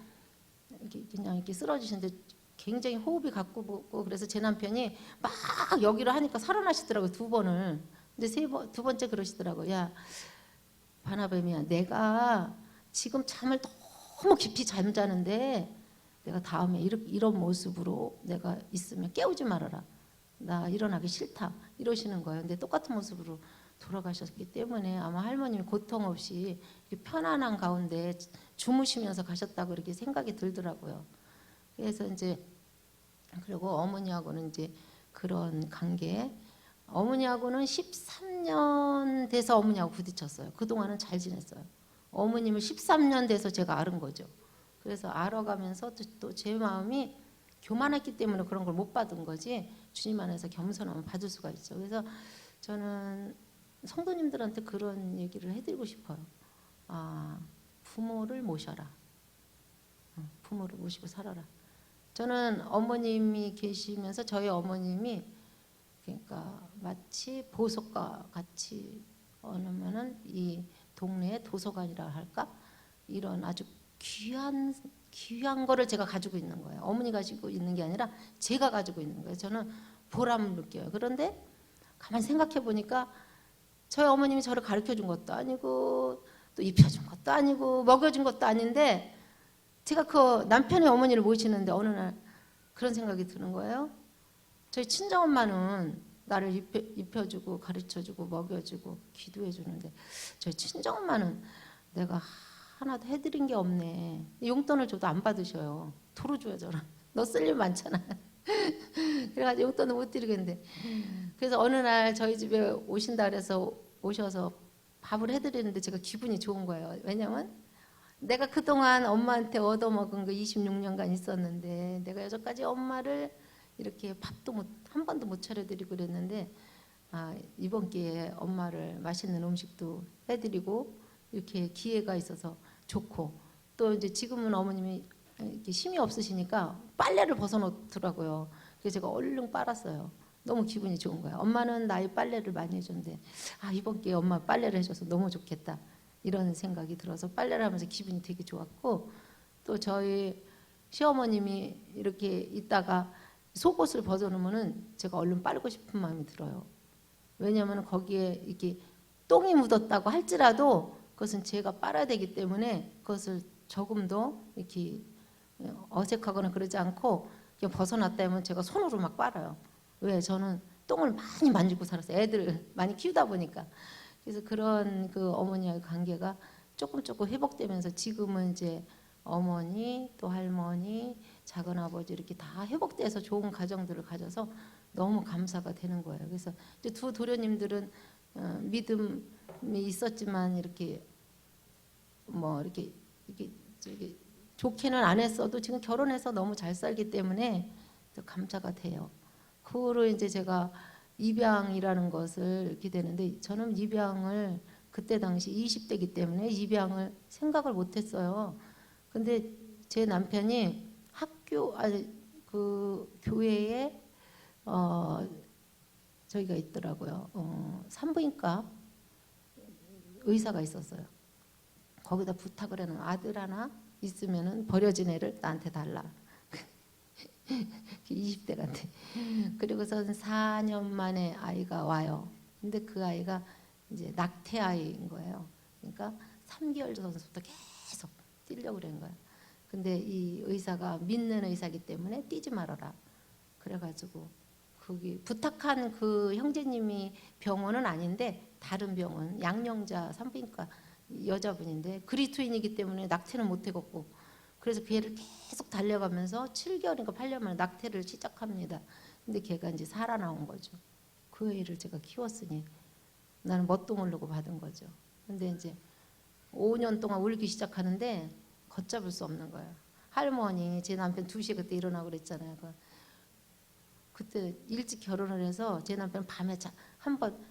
이렇게 그냥 이렇게 쓰러지시는데 굉장히 호흡이 가쁘고 그래서 제 남편이 막 여기로 하니까 살아나시더라고요. 2번을. 근데 두 번째 그러시더라고요. 야 바나뱀이야 내가 지금 잠을 너무 깊이 잠자는데 내가 다음에 이런 모습으로 내가 있으면 깨우지 말아라. 나 일어나기 싫다. 이러시는 거예요. 근데 똑같은 모습으로 돌아가셨기 때문에 아마 할머님이 고통 없이 편안한 가운데 주무시면서 가셨다고 이렇게 생각이 들더라고요. 그래서 이제 그리고 어머니하고는 이제 그런 관계. 어머니하고는 13년 돼서 어머니하고 부딪혔어요. 그동안은 잘 지냈어요. 어머님을 13년 돼서 제가 알은 거죠. 그래서 알아가면서 또 제 마음이 교만했기 때문에 그런 걸 못 받은 거지, 주님 안에서 겸손하면 받을 수가 있죠. 그래서 저는 성도님들한테 그런 얘기를 해드리고 싶어요. 부모를 모셔라. 부모를 모시고 살아라. 저는 어머님이 계시면서 저희 어머님이 그러니까 마치 보석과 같이 어느면은 이 동네의 도서관이라 할까, 이런 아주 귀한 거를 제가 가지고 있는 거예요. 어머니 가지고 있는 게 아니라 제가 가지고 있는 거예요. 저는 보람을 느껴요. 그런데 가만히 생각해 보니까 저희 어머님이 저를 가르쳐 준 것도 아니고 또 입혀준 것도 아니고 먹여준 것도 아닌데, 제가 그 남편의 어머니를 모시는데 어느 날 그런 생각이 드는 거예요. 저희 친정엄마는 나를 입혀주고 가르쳐주고 먹여주고 기도해주는데, 저희 친정엄마는 내가 하나도 해드린 게 없네. 용돈을 줘도 안 받으셔요. 도로 줘요. 저는 너 쓸 일 많잖아. 그래가지고 용돈을 못 드리겠는데, 그래서 어느 날 저희 집에 오신다 그래서 오셔서 밥을 해드리는데 제가 기분이 좋은 거예요. 왜냐면 내가 그동안 엄마한테 얻어먹은 거 26년간 있었는데, 내가 여태까지 엄마를 이렇게 밥도 한 번도 못 차려드리고 그랬는데, 이번 기회에 엄마를 맛있는 음식도 해드리고 이렇게 기회가 있어서 좋고, 또 이제 지금은 어머님이 이렇게 힘이 없으시니까 빨래를 벗어놓더라고요. 그래서 제가 얼른 빨았어요. 너무 기분이 좋은 거예요. 엄마는 나의 빨래를 많이 해줬는데 이번 기회에 엄마 빨래를 해줘서 너무 좋겠다, 이런 생각이 들어서 빨래를 하면서 기분이 되게 좋았고, 또 저희 시어머님이 이렇게 있다가 속옷을 벗어놓으면은 제가 얼른 빨고 싶은 마음이 들어요. 왜냐하면 거기에 이렇게 똥이 묻었다고 할지라도 그것은 제가 빨아야 되기 때문에 그것을 조금도 이렇게 어색하거나 그러지 않고 그냥 벗어놨다 하면 제가 손으로 막 빨아요. 왜? 저는 똥을 많이 만지고 살았어요. 애들 많이 키우다 보니까. 그래서 그런 그 어머니와의 관계가 조금 회복되면서 지금은 이제 어머니 또 할머니 작은 아버지 이렇게 다 회복돼서 좋은 가정들을 가져서 너무 감사가 되는 거예요. 그래서 이제 두 도련님들은 믿음이 있었지만 이렇게 뭐 이렇게 저기 좋게는 안 했어도 지금 결혼해서 너무 잘 살기 때문에 감사가 돼요. 그 후로 이제 제가 입양이라는 것을 이렇게 되는데, 저는 입양을 그때 당시 20대이기 때문에 입양을 생각을 못했어요. 근데 제 남편이 그 교회에 저기가 있더라고요. 산부인과 의사가 있었어요. 거기다 부탁을 해놓은 아들 하나 있으면은 버려진 애를 나한테 달라. 20대 같아. 그리고선 4년 만에 아이가 와요. 근데 그 아이가 이제 낙태 아이인 거예요. 그러니까 3개월 전부터 계속 뛰려고 그런 거예요. 근데 이 의사가 믿는 의사기 때문에 뛰지 말아라. 그래가지고 거기 부탁한 그 형제님이 병원은 아닌데 다른 병원, 양령자 산부인과 여자분인데 그리스도인이기 때문에 낙태는 못 해갖고, 그래서 그 애를 계속 달려가면서 7개월인가 8년 만에 낙태를 시작합니다. 근데 걔가 이제 살아나온 거죠. 그 애를 제가 키웠으니 나는 뭣도 모르고 받은 거죠. 근데 이제 5년 동안 울기 시작하는데 걷잡을 수 없는 거예요. 할머니, 제 남편 2시에 그때 일어나고 그랬잖아요. 그때 일찍 결혼을 해서 제 남편 밤에 한번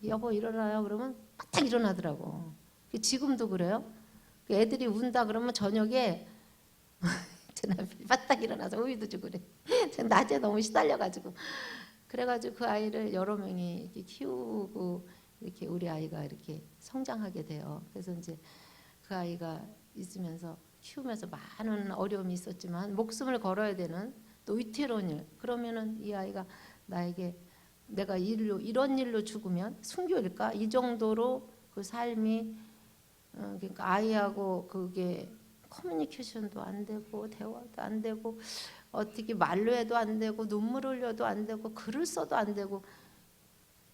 여보 일어나요 그러면 바짝 일어나더라고. 지금도 그래요. 애들이 운다 그러면 저녁에 제 남편이 바짝 일어나서 우유도 주고 그래. 낮에 너무 시달려가지고. 그래가지고 그 아이를 여러 명이 이렇게 키우고 이렇게 우리 아이가 이렇게 성장하게 돼요. 그래서 이제 그 아이가 있으면서 키우면서 많은 어려움이 있었지만 목숨을 걸어야 되는 또 위태로운 일. 그러면은 이 아이가 나에게 내가 이런 일로 죽으면 순교일까? 이 정도로 그 삶이 그러니까 아이하고 그게 커뮤니케이션도 안 되고 대화도 안 되고 어떻게 말로 해도 안 되고 눈물 흘려도 안 되고 글을 써도 안 되고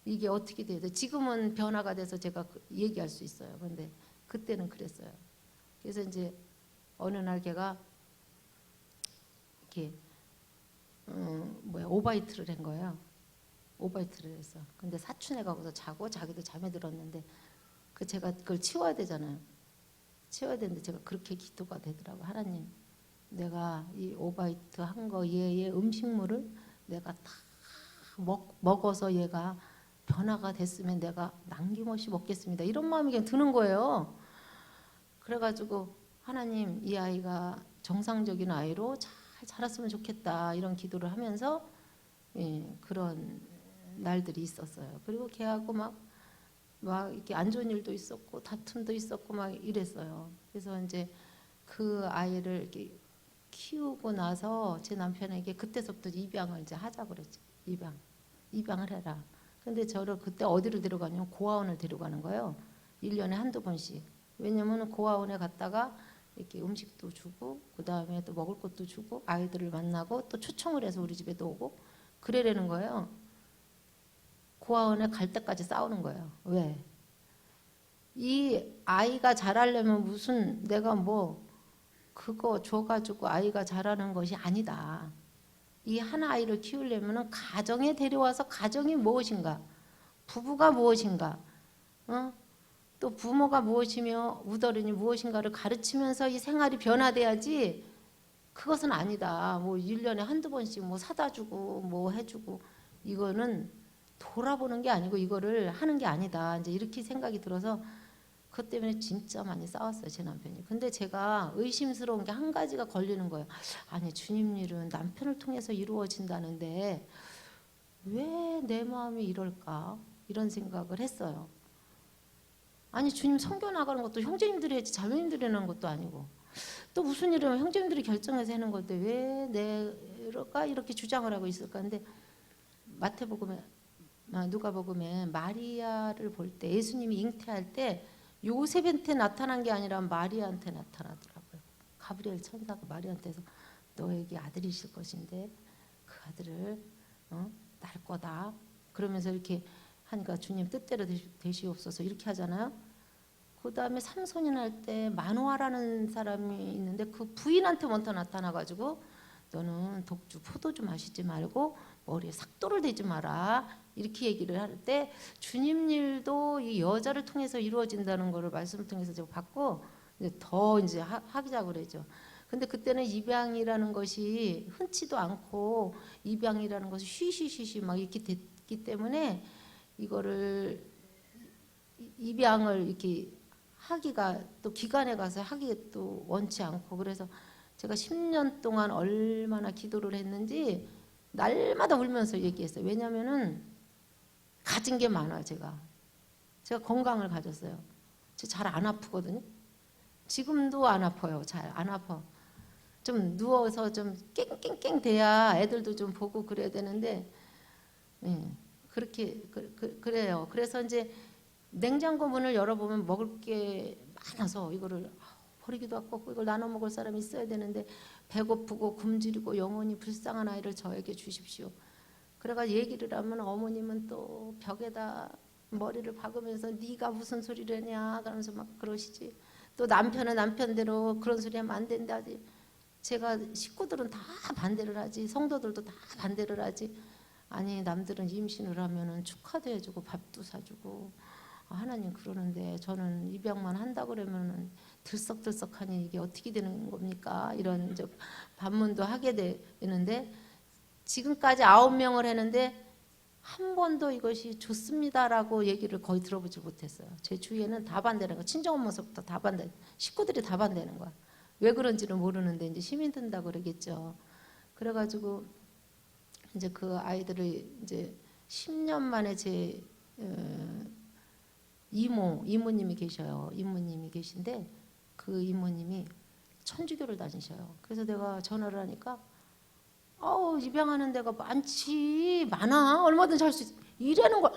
이게 어떻게 돼야 돼? 지금은 변화가 돼서 제가 얘기할 수 있어요. 근데 그때는 그랬어요. 그래서 이제 어느 날 걔가 이렇게 오바이트를 한 거예요. 오바이트를 했어. 근데 사촌에 가고서 자고 자기도 잠에 들었는데 제가 그걸 치워야 되잖아요. 채워야 되는데 제가 그렇게 기도가 되더라고. 하나님, 내가 이 오바이트 한 거 얘의 음식물을 내가 다 먹어서 얘가 변화가 됐으면 내가 남김없이 먹겠습니다. 이런 마음이 그냥 드는 거예요. 그래가지고 하나님, 이 아이가 정상적인 아이로 잘 자랐으면 좋겠다 이런 기도를 하면서 그런 날들이 있었어요. 그리고 걔하고 막 이렇게 안 좋은 일도 있었고 다툼도 있었고 막 이랬어요. 그래서 이제 그 아이를 이렇게 키우고 나서 제 남편에게 그때서부터 입양을 이제 하자 그랬죠. 입양을 해라. 근데 저를 그때 어디로 데려가냐면 고아원을 데려가는 거예요. 1년에 한두 번씩. 왜냐면 고아원에 갔다가 이렇게 음식도 주고 그다음에 또 먹을 것도 주고 아이들을 만나고 또 초청을 해서 우리 집에도 오고 그래라는 거예요. 고아원에 갈 때까지 싸우는 거예요. 왜? 이 아이가 자라려면 무슨 내가 뭐 그거 줘가지고 아이가 자라는 것이 아니다. 이 한 아이를 키우려면 가정에 데려와서 가정이 무엇인가, 부부가 무엇인가, 또 부모가 무엇이며 우더른이 무엇인가를 가르치면서 이 생활이 변화돼야지. 그것은 아니다. 뭐 1년에 한두 번씩 뭐 사다 주고 뭐 해주고 이거는 돌아보는 게 아니고 이거를 하는 게 아니다. 이제 이렇게 생각이 들어서 그것 때문에 진짜 많이 싸웠어요, 제 남편이. 근데 제가 의심스러운 게 한 가지가 걸리는 거예요. 아니, 주님 일은 남편을 통해서 이루어진다는데 왜 내 마음이 이럴까? 이런 생각을 했어요. 아니, 주님 선교 나가는 것도 형제님들이 했지 자매님들이 하는 것도 아니고 또 무슨 일이면 형제님들이 결정해서 하는 건데 왜 내가 이렇게 주장을 하고 있을까? 근데 마태복음에 누가복음에 마리아를 볼 때 예수님이 잉태할 때 요셉한테 나타난 게 아니라 마리아한테 나타나더라고요. 가브리엘 천사가 마리아한테서 너에게 아들이 있을 것인데 그 아들을 낳을 거다. 그러면서 이렇게 하니까 주님 뜻대로 되시옵소서 이렇게 하잖아요. 그 다음에 삼손이 날 때 마노아라는 사람이 있는데 그 부인한테 먼저 나타나가지고 너는 독주 포도주 마시지 말고 머리에 삭도를 대지 마라 이렇게 얘기를 할 때 주님 일도 이 여자를 통해서 이루어진다는 것을 말씀을 통해서 제가 봤고 더 이제 하기자고 그러죠. 근데 그때는 입양이라는 것이 흔치도 않고 입양이라는 것이 쉬쉬쉬쉬 막 이렇게 됐기 때문에 이거를 입양을 이렇게 하기가 또 기관에 가서 하기 또 원치 않고 그래서 제가 10년 동안 얼마나 기도를 했는지 날마다 울면서 얘기했어요. 왜냐하면은 가진 게 많아요. 제가 건강을 가졌어요. 제가 잘 안 아프거든요. 지금도 안 아파요. 잘 안 아파. 좀 누워서 좀 깽깽깽 돼야 애들도 좀 보고 그래야 되는데 그렇게 그래요. 그래서 이제 냉장고 문을 열어보면 먹을 게 많아서 이거를 버리기도 아깝고 이걸 나눠 먹을 사람이 있어야 되는데 배고프고 굶주리고 영원히 불쌍한 아이를 저에게 주십시오. 그래가 얘기를 하면 어머님은 또 벽에다 머리를 박으면서 네가 무슨 소리를 하냐 그러면서 막 그러시지. 또 남편은 남편대로 그런 소리 하면 안 된다. 제가 식구들은 다 반대를 하지 성도들도 다 반대를 하지. 아니 남들은 임신을 하면은 축하도 해주고 밥도 사주고 하나님 그러는데 저는 입양만 한다 그러면은 들썩들썩하니 이게 어떻게 되는 겁니까? 이런 이제 반문도 하게 되는데 지금까지 9명을 했는데 한 번도 이것이 좋습니다라고 얘기를 거의 들어보지 못했어요. 제 주위에는 다 반대는 거, 친정엄마서부터 다 반대, 식구들이 다 반대는 거야. 왜 그런지는 모르는데 이제 힘이 든다 그러겠죠. 그래가지고 이제 그 아이들을 이제 10년 만에 제 이모님이 계셔요. 이모님이 계신데 그 이모님이 천주교를 다니셔요. 그래서 내가 전화를 하니까 입양하는 데가 많아. 얼마든지 할 수 있어. 이래는 걸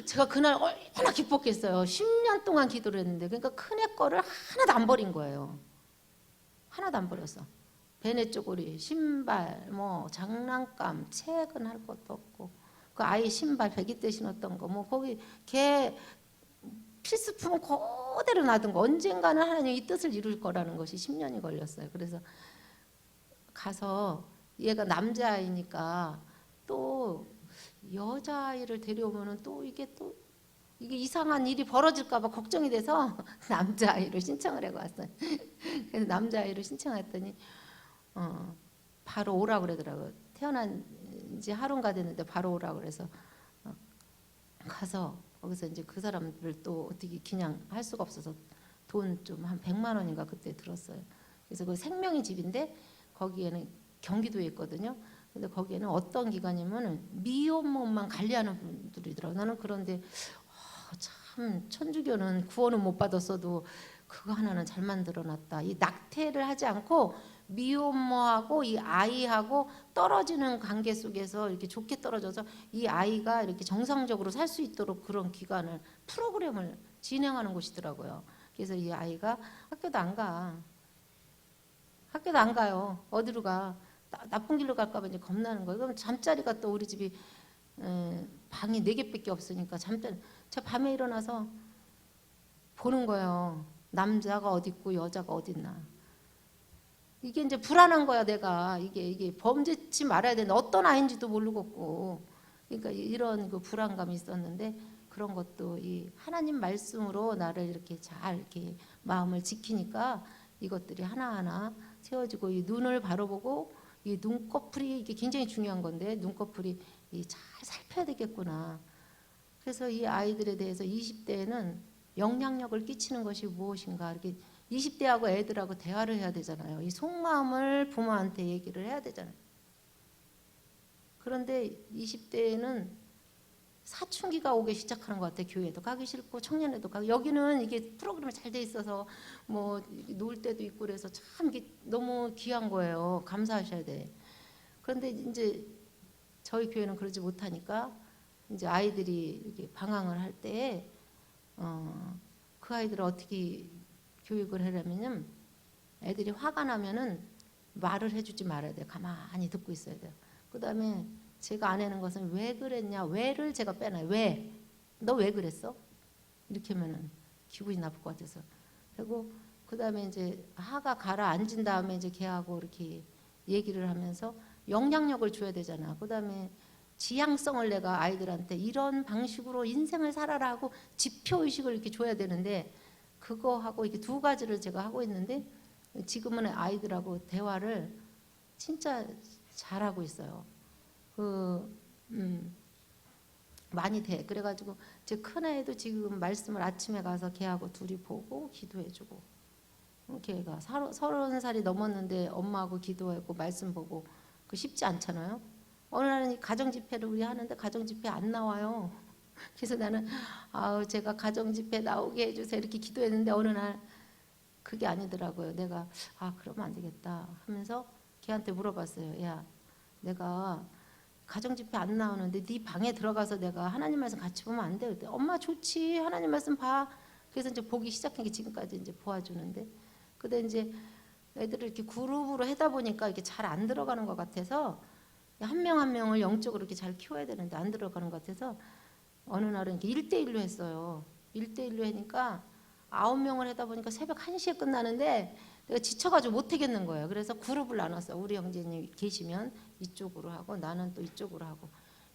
제가 그날 얼마나 기뻤겠어요. 10년 동안 기도를 했는데 그러니까 큰애 거를 하나도 안 버린 거예요. 하나도 안 버렸어. 베네 쪼고리, 신발, 뭐 장난감, 책은 할 것도 없고 그 아이 신발 배기 때 신었던 거 뭐 거기 걔 필수품은 그대로 놔둔 거 언젠가는 하나님 이 뜻을 이룰 거라는 것이 10년이 걸렸어요. 그래서 가서 얘가 남자아이니까 또 여자아이를 데려오면은 또 이게 또 이게 이상한 일이 벌어질까 봐 걱정이 돼서 남자아이로 신청을 해고 왔어요. 그래서 남자아이로 신청했더니 바로 오라고 그러더라고요. 태어난 지 하루인가 됐는데 바로 오라고 그래서 가서 거기서 이제 그 사람들을 또 어떻게 그냥 할 수가 없어서 돈 좀 한 100만 원인가 그때 들었어요. 그래서 그 생명의 집인데 거기에는 경기도에 있거든요. 근데 거기에는 어떤 기관이면 미혼모만 관리하는 분들이더라고요. 나는 그런데 참 천주교는 구원은 못 받았어도 그거 하나는 잘 만들어놨다. 이 낙태를 하지 않고 미혼모하고 이 아이하고 떨어지는 관계 속에서 이렇게 좋게 떨어져서 이 아이가 이렇게 정상적으로 살 수 있도록 그런 기관을 프로그램을 진행하는 곳이더라고요. 그래서 이 아이가 학교도 안 가. 학교도 안 가요. 어디로 가? 나쁜 길로 갈까 봐 이제 겁나는 거예요. 그럼 잠자리가 또 우리 집이 방이 4개밖에 없으니까 잠자리 제가 밤에 일어나서 보는 거예요. 남자가 어디 있고 여자가 어디 있나. 이게 이제 불안한 거야. 내가 이게 범죄치 말아야 되는데 어떤 아이인지도 모르겠고, 그러니까 이런 그 불안감이 있었는데 그런 것도 이 하나님 말씀으로 나를 이렇게 잘 이렇게 마음을 지키니까 이것들이 하나하나 세워지고, 이 눈을 바로 보고 이 눈꺼풀이 이게 굉장히 중요한 건데 눈꺼풀이 잘 살펴야 되겠구나. 그래서 이 아이들에 대해서 20대에는 영향력을 끼치는 것이 무엇인가, 이렇게 20대하고 애들하고 대화를 해야 되잖아요. 이 속마음을 부모한테 얘기를 해야 되잖아요. 그런데 20대에는 사춘기가 오기 시작하는 것 같아요. 교회도 가기 싫고 청년회도 가고, 여기는 이게 프로그램이 잘 돼 있어서 뭐 놀 때도 있고 그래서 참 이게 너무 귀한 거예요. 감사하셔야 돼. 그런데 이제 저희 교회는 그러지 못하니까 이제 아이들이 이렇게 방황을 할 때 그 아이들을 어떻게 교육을 하려면은 애들이 화가 나면은 말을 해주지 말아야 돼요. 가만히 듣고 있어야 돼요. 그 다음에 제가 안 하는 것은 왜 그랬냐, 왜를 제가 빼놔요. 왜? 너 왜 그랬어? 이렇게 하면은 기분이 나쁠 것 같아서. 그리고 그 다음에 이제 화가 가라앉은 다음에 이제 걔하고 이렇게 얘기를 하면서 영향력을 줘야 되잖아. 그 다음에 지향성을 내가 아이들한테 이런 방식으로 인생을 살아라 하고 지표의식을 이렇게 줘야 되는데, 그거하고 이렇게 두 가지를 제가 하고 있는데 지금은 아이들하고 대화를 진짜 잘하고 있어요. 많이 돼. 그래가지고 제 큰애도 지금 말씀을 아침에 가서 걔하고 둘이 보고 기도해주고, 걔가 30살이 넘었는데 엄마하고 기도하고 말씀 보고 그 쉽지 않잖아요. 어느 날은 가정집회를 우리 하는데 가정집회 안 나와요. 그래서 나는 제가 가정집회 나오게 해주세요 이렇게 기도했는데 어느 날 그게 아니더라고요. 내가 그러면 안 되겠다 하면서 걔한테 물어봤어요. 야, 내가 가정집회 안 나오는데 네 방에 들어가서 내가 하나님 말씀 같이 보면 안 돼? 그때 엄마 좋지, 하나님 말씀 봐. 그래서 이제 보기 시작한 게 지금까지 이제 보아주는데, 근데 이제 애들을 이렇게 그룹으로 하다 보니까 이게 잘 안 들어가는 것 같아서 한 명 한 명을 영적으로 이렇게 잘 키워야 되는데 안 들어가는 것 같아서 어느 날은 이렇게 1대1로 했어요. 1대1로 하니까 9명을 하다 보니까 새벽 1시에 끝나는데 내가 지쳐가지고 못 하겠는 거예요. 그래서 그룹을 나눴어요. 우리 형제님 계시면 이쪽으로 하고 나는 또 이쪽으로 하고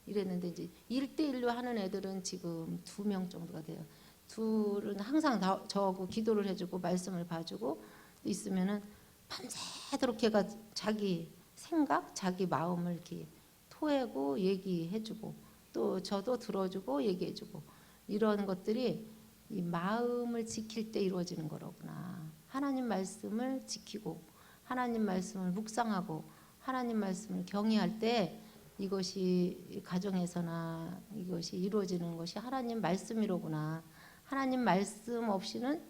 이랬는데, 이제 1대1로 하는 애들은 지금 2명 정도가 돼요. 둘은 항상 저하고 기도를 해주고 말씀을 봐주고 있으면은 밤새도록 걔가 자기 생각, 자기 마음을 이렇게 토해고 얘기해주고 또 저도 들어주고 얘기해주고, 이런 것들이 이 마음을 지킬 때 이루어지는 거로구나. 하나님 말씀을 지키고 하나님 말씀을 묵상하고 하나님 말씀을 경외할 때 이것이 가정에서나 이것이 이루어지는 것이 하나님 말씀이로구나. 하나님 말씀 없이는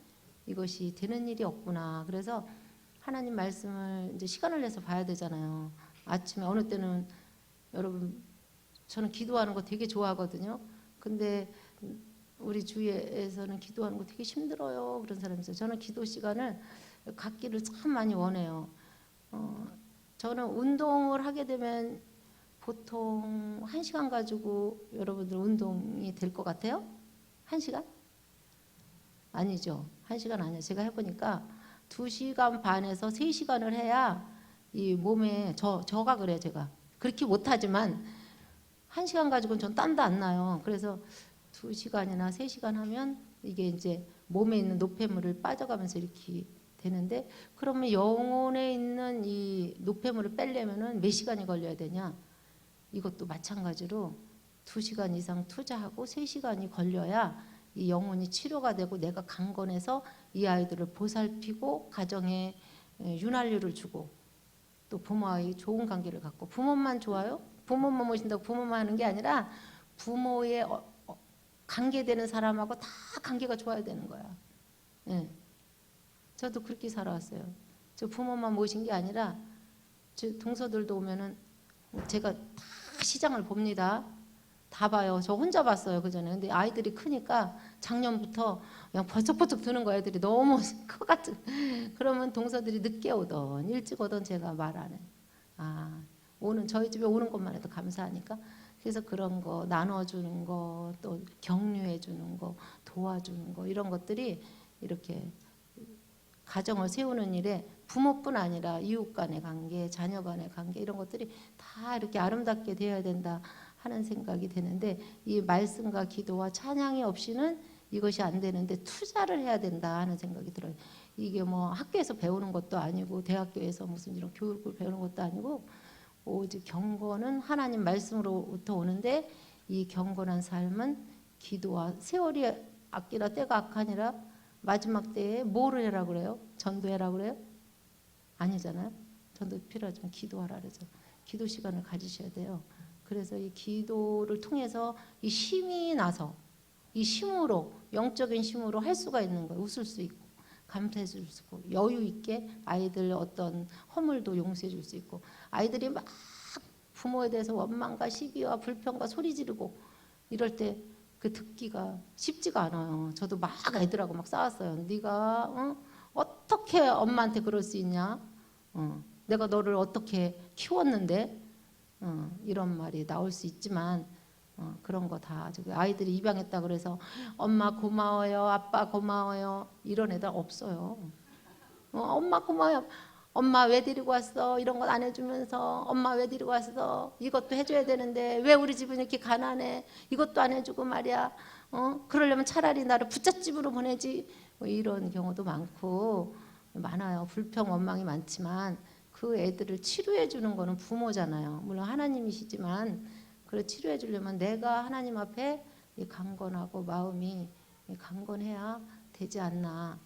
이것이 되는 일이 없구나. 그래서 하나님 말씀을 이제 시간을 내서 봐야 되잖아요. 아침에 어느 때는 여러분 저는 기도하는 거 되게 좋아하거든요. 근데 우리 주위에서는 기도하는 거 되게 힘들어요. 그런 사람이 있어요. 저는 기도 시간을 갖기를 참 많이 원해요. 저는 운동을 하게 되면 보통 1시간 가지고 여러분들 운동이 될 것 같아요? 1시간? 아니죠. 1시간 아니에요. 제가 해보니까 2시간 반에서 3시간을 해야 이 몸에 저가 그래요. 제가 그렇게 못하지만 1시간 가지고는 전 땀도 안 나요. 그래서 2시간이나 3시간 하면 이게 이제 몸에 있는 노폐물을 빠져가면서 이렇게 되는데, 그러면 영혼에 있는 이 노폐물을 빼려면은 몇 시간이 걸려야 되냐? 이것도 마찬가지로 2시간 이상 투자하고 3시간이 걸려야 이 영혼이 치료가 되고 내가 강건해서 이 아이들을 보살피고 가정에 윤활유를 주고 또 부모와의 좋은 관계를 갖고. 부모만 좋아요? 부모만 모신다고 부모만 하는 게 아니라 부모의 관계되는 사람하고 다 관계가 좋아야 되는 거야. 예. 저도 그렇게 살아왔어요. 저 부모만 모신 게 아니라 저 동서들도 오면은 제가 다 시장을 봅니다. 다 봐요. 저 혼자 봤어요, 그 전에. 근데 아이들이 크니까 작년부터 그냥 버쩍버쩍 드는 거, 애들이 너무 커가지고. 그러면 동서들이 늦게 오던 일찍 오던 제가 말 안 해요. 아, 저희 집에 오는 것만 해도 감사하니까. 그래서 그런 거 나눠주는 거, 또 격려해주는 거, 도와주는 거, 이런 것들이 이렇게 가정을 세우는 일에 부모뿐 아니라 이웃 간의 관계, 자녀 간의 관계, 이런 것들이 다 이렇게 아름답게 되어야 된다 하는 생각이 드는데, 이 말씀과 기도와 찬양이 없이는 이것이 안 되는데 투자를 해야 된다 하는 생각이 들어요. 이게 뭐 학교에서 배우는 것도 아니고 대학교에서 무슨 이런 교육을 배우는 것도 아니고, 오직 경건은 하나님 말씀으로부터 오는데, 이 경건한 삶은 기도와, 세월이 악기라 때가 악하니라 마지막 때에 뭐를 해라 그래요? 전도해라 그래요? 아니잖아요. 전도 필요하지만 기도하라 그러죠. 기도 시간을 가지셔야 돼요. 그래서 이 기도를 통해서 이 힘이 나서, 이 힘으로, 영적인 힘으로 할 수가 있는 거예요. 웃을 수 있고 감사해 줄 수 있고 여유 있게 아이들 어떤 허물도 용서해 줄 수 있고. 아이들이 막 부모에 대해서 원망과 시기와 불평과 소리 지르고 이럴 때 그 듣기가 쉽지가 않아요. 저도 막 애들하고 막 싸웠어요. 네가 어떻게 엄마한테 그럴 수 있냐? 내가 너를 어떻게 키웠는데? 이런 말이 나올 수 있지만 그런 거 다 아이들이 입양했다 그래서 엄마 고마워요, 아빠 고마워요, 이런 애들 없어요. 엄마 고마워요. 엄마 왜 데리고 왔어? 이런 것 안 해주면서 엄마 왜 데리고 왔어? 이것도 해줘야 되는데 왜 우리 집은 이렇게 가난해? 이것도 안 해주고 말이야. 그러려면 차라리 나를 부잣집으로 보내지. 뭐 이런 경우도 많아요. 불평 원망이 많지만 그 애들을 치료해 주는 거는 부모잖아요. 물론 하나님이시지만 그걸 치료해 주려면 내가 하나님 앞에 강건하고 마음이 강건해야 되지 않나.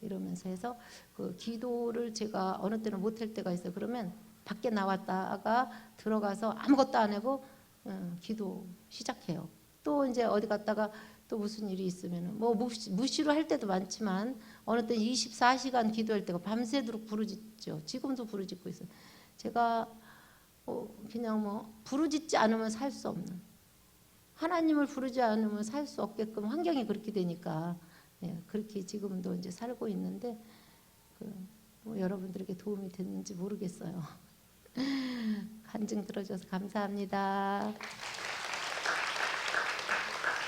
이러면서 해서 그 기도를 제가 어느 때는 못할 때가 있어요. 그러면 밖에 나왔다가 들어가서 아무것도 안 하고 기도 시작해요. 또 이제 어디 갔다가 또 무슨 일이 있으면 뭐 무시로 할 때도 많지만 어느 때 24시간 기도할 때가 밤새도록 부르짖죠. 지금도 부르짖고 있어요. 제가 그냥 뭐 부르짖지 않으면 살 수 없는, 하나님을 부르지 않으면 살 수 없게끔 환경이 그렇게 되니까 그렇게 지금도 이제 살고 있는데 뭐 여러분들에게 도움이 됐는지 모르겠어요. 간증 들어줘서 감사합니다.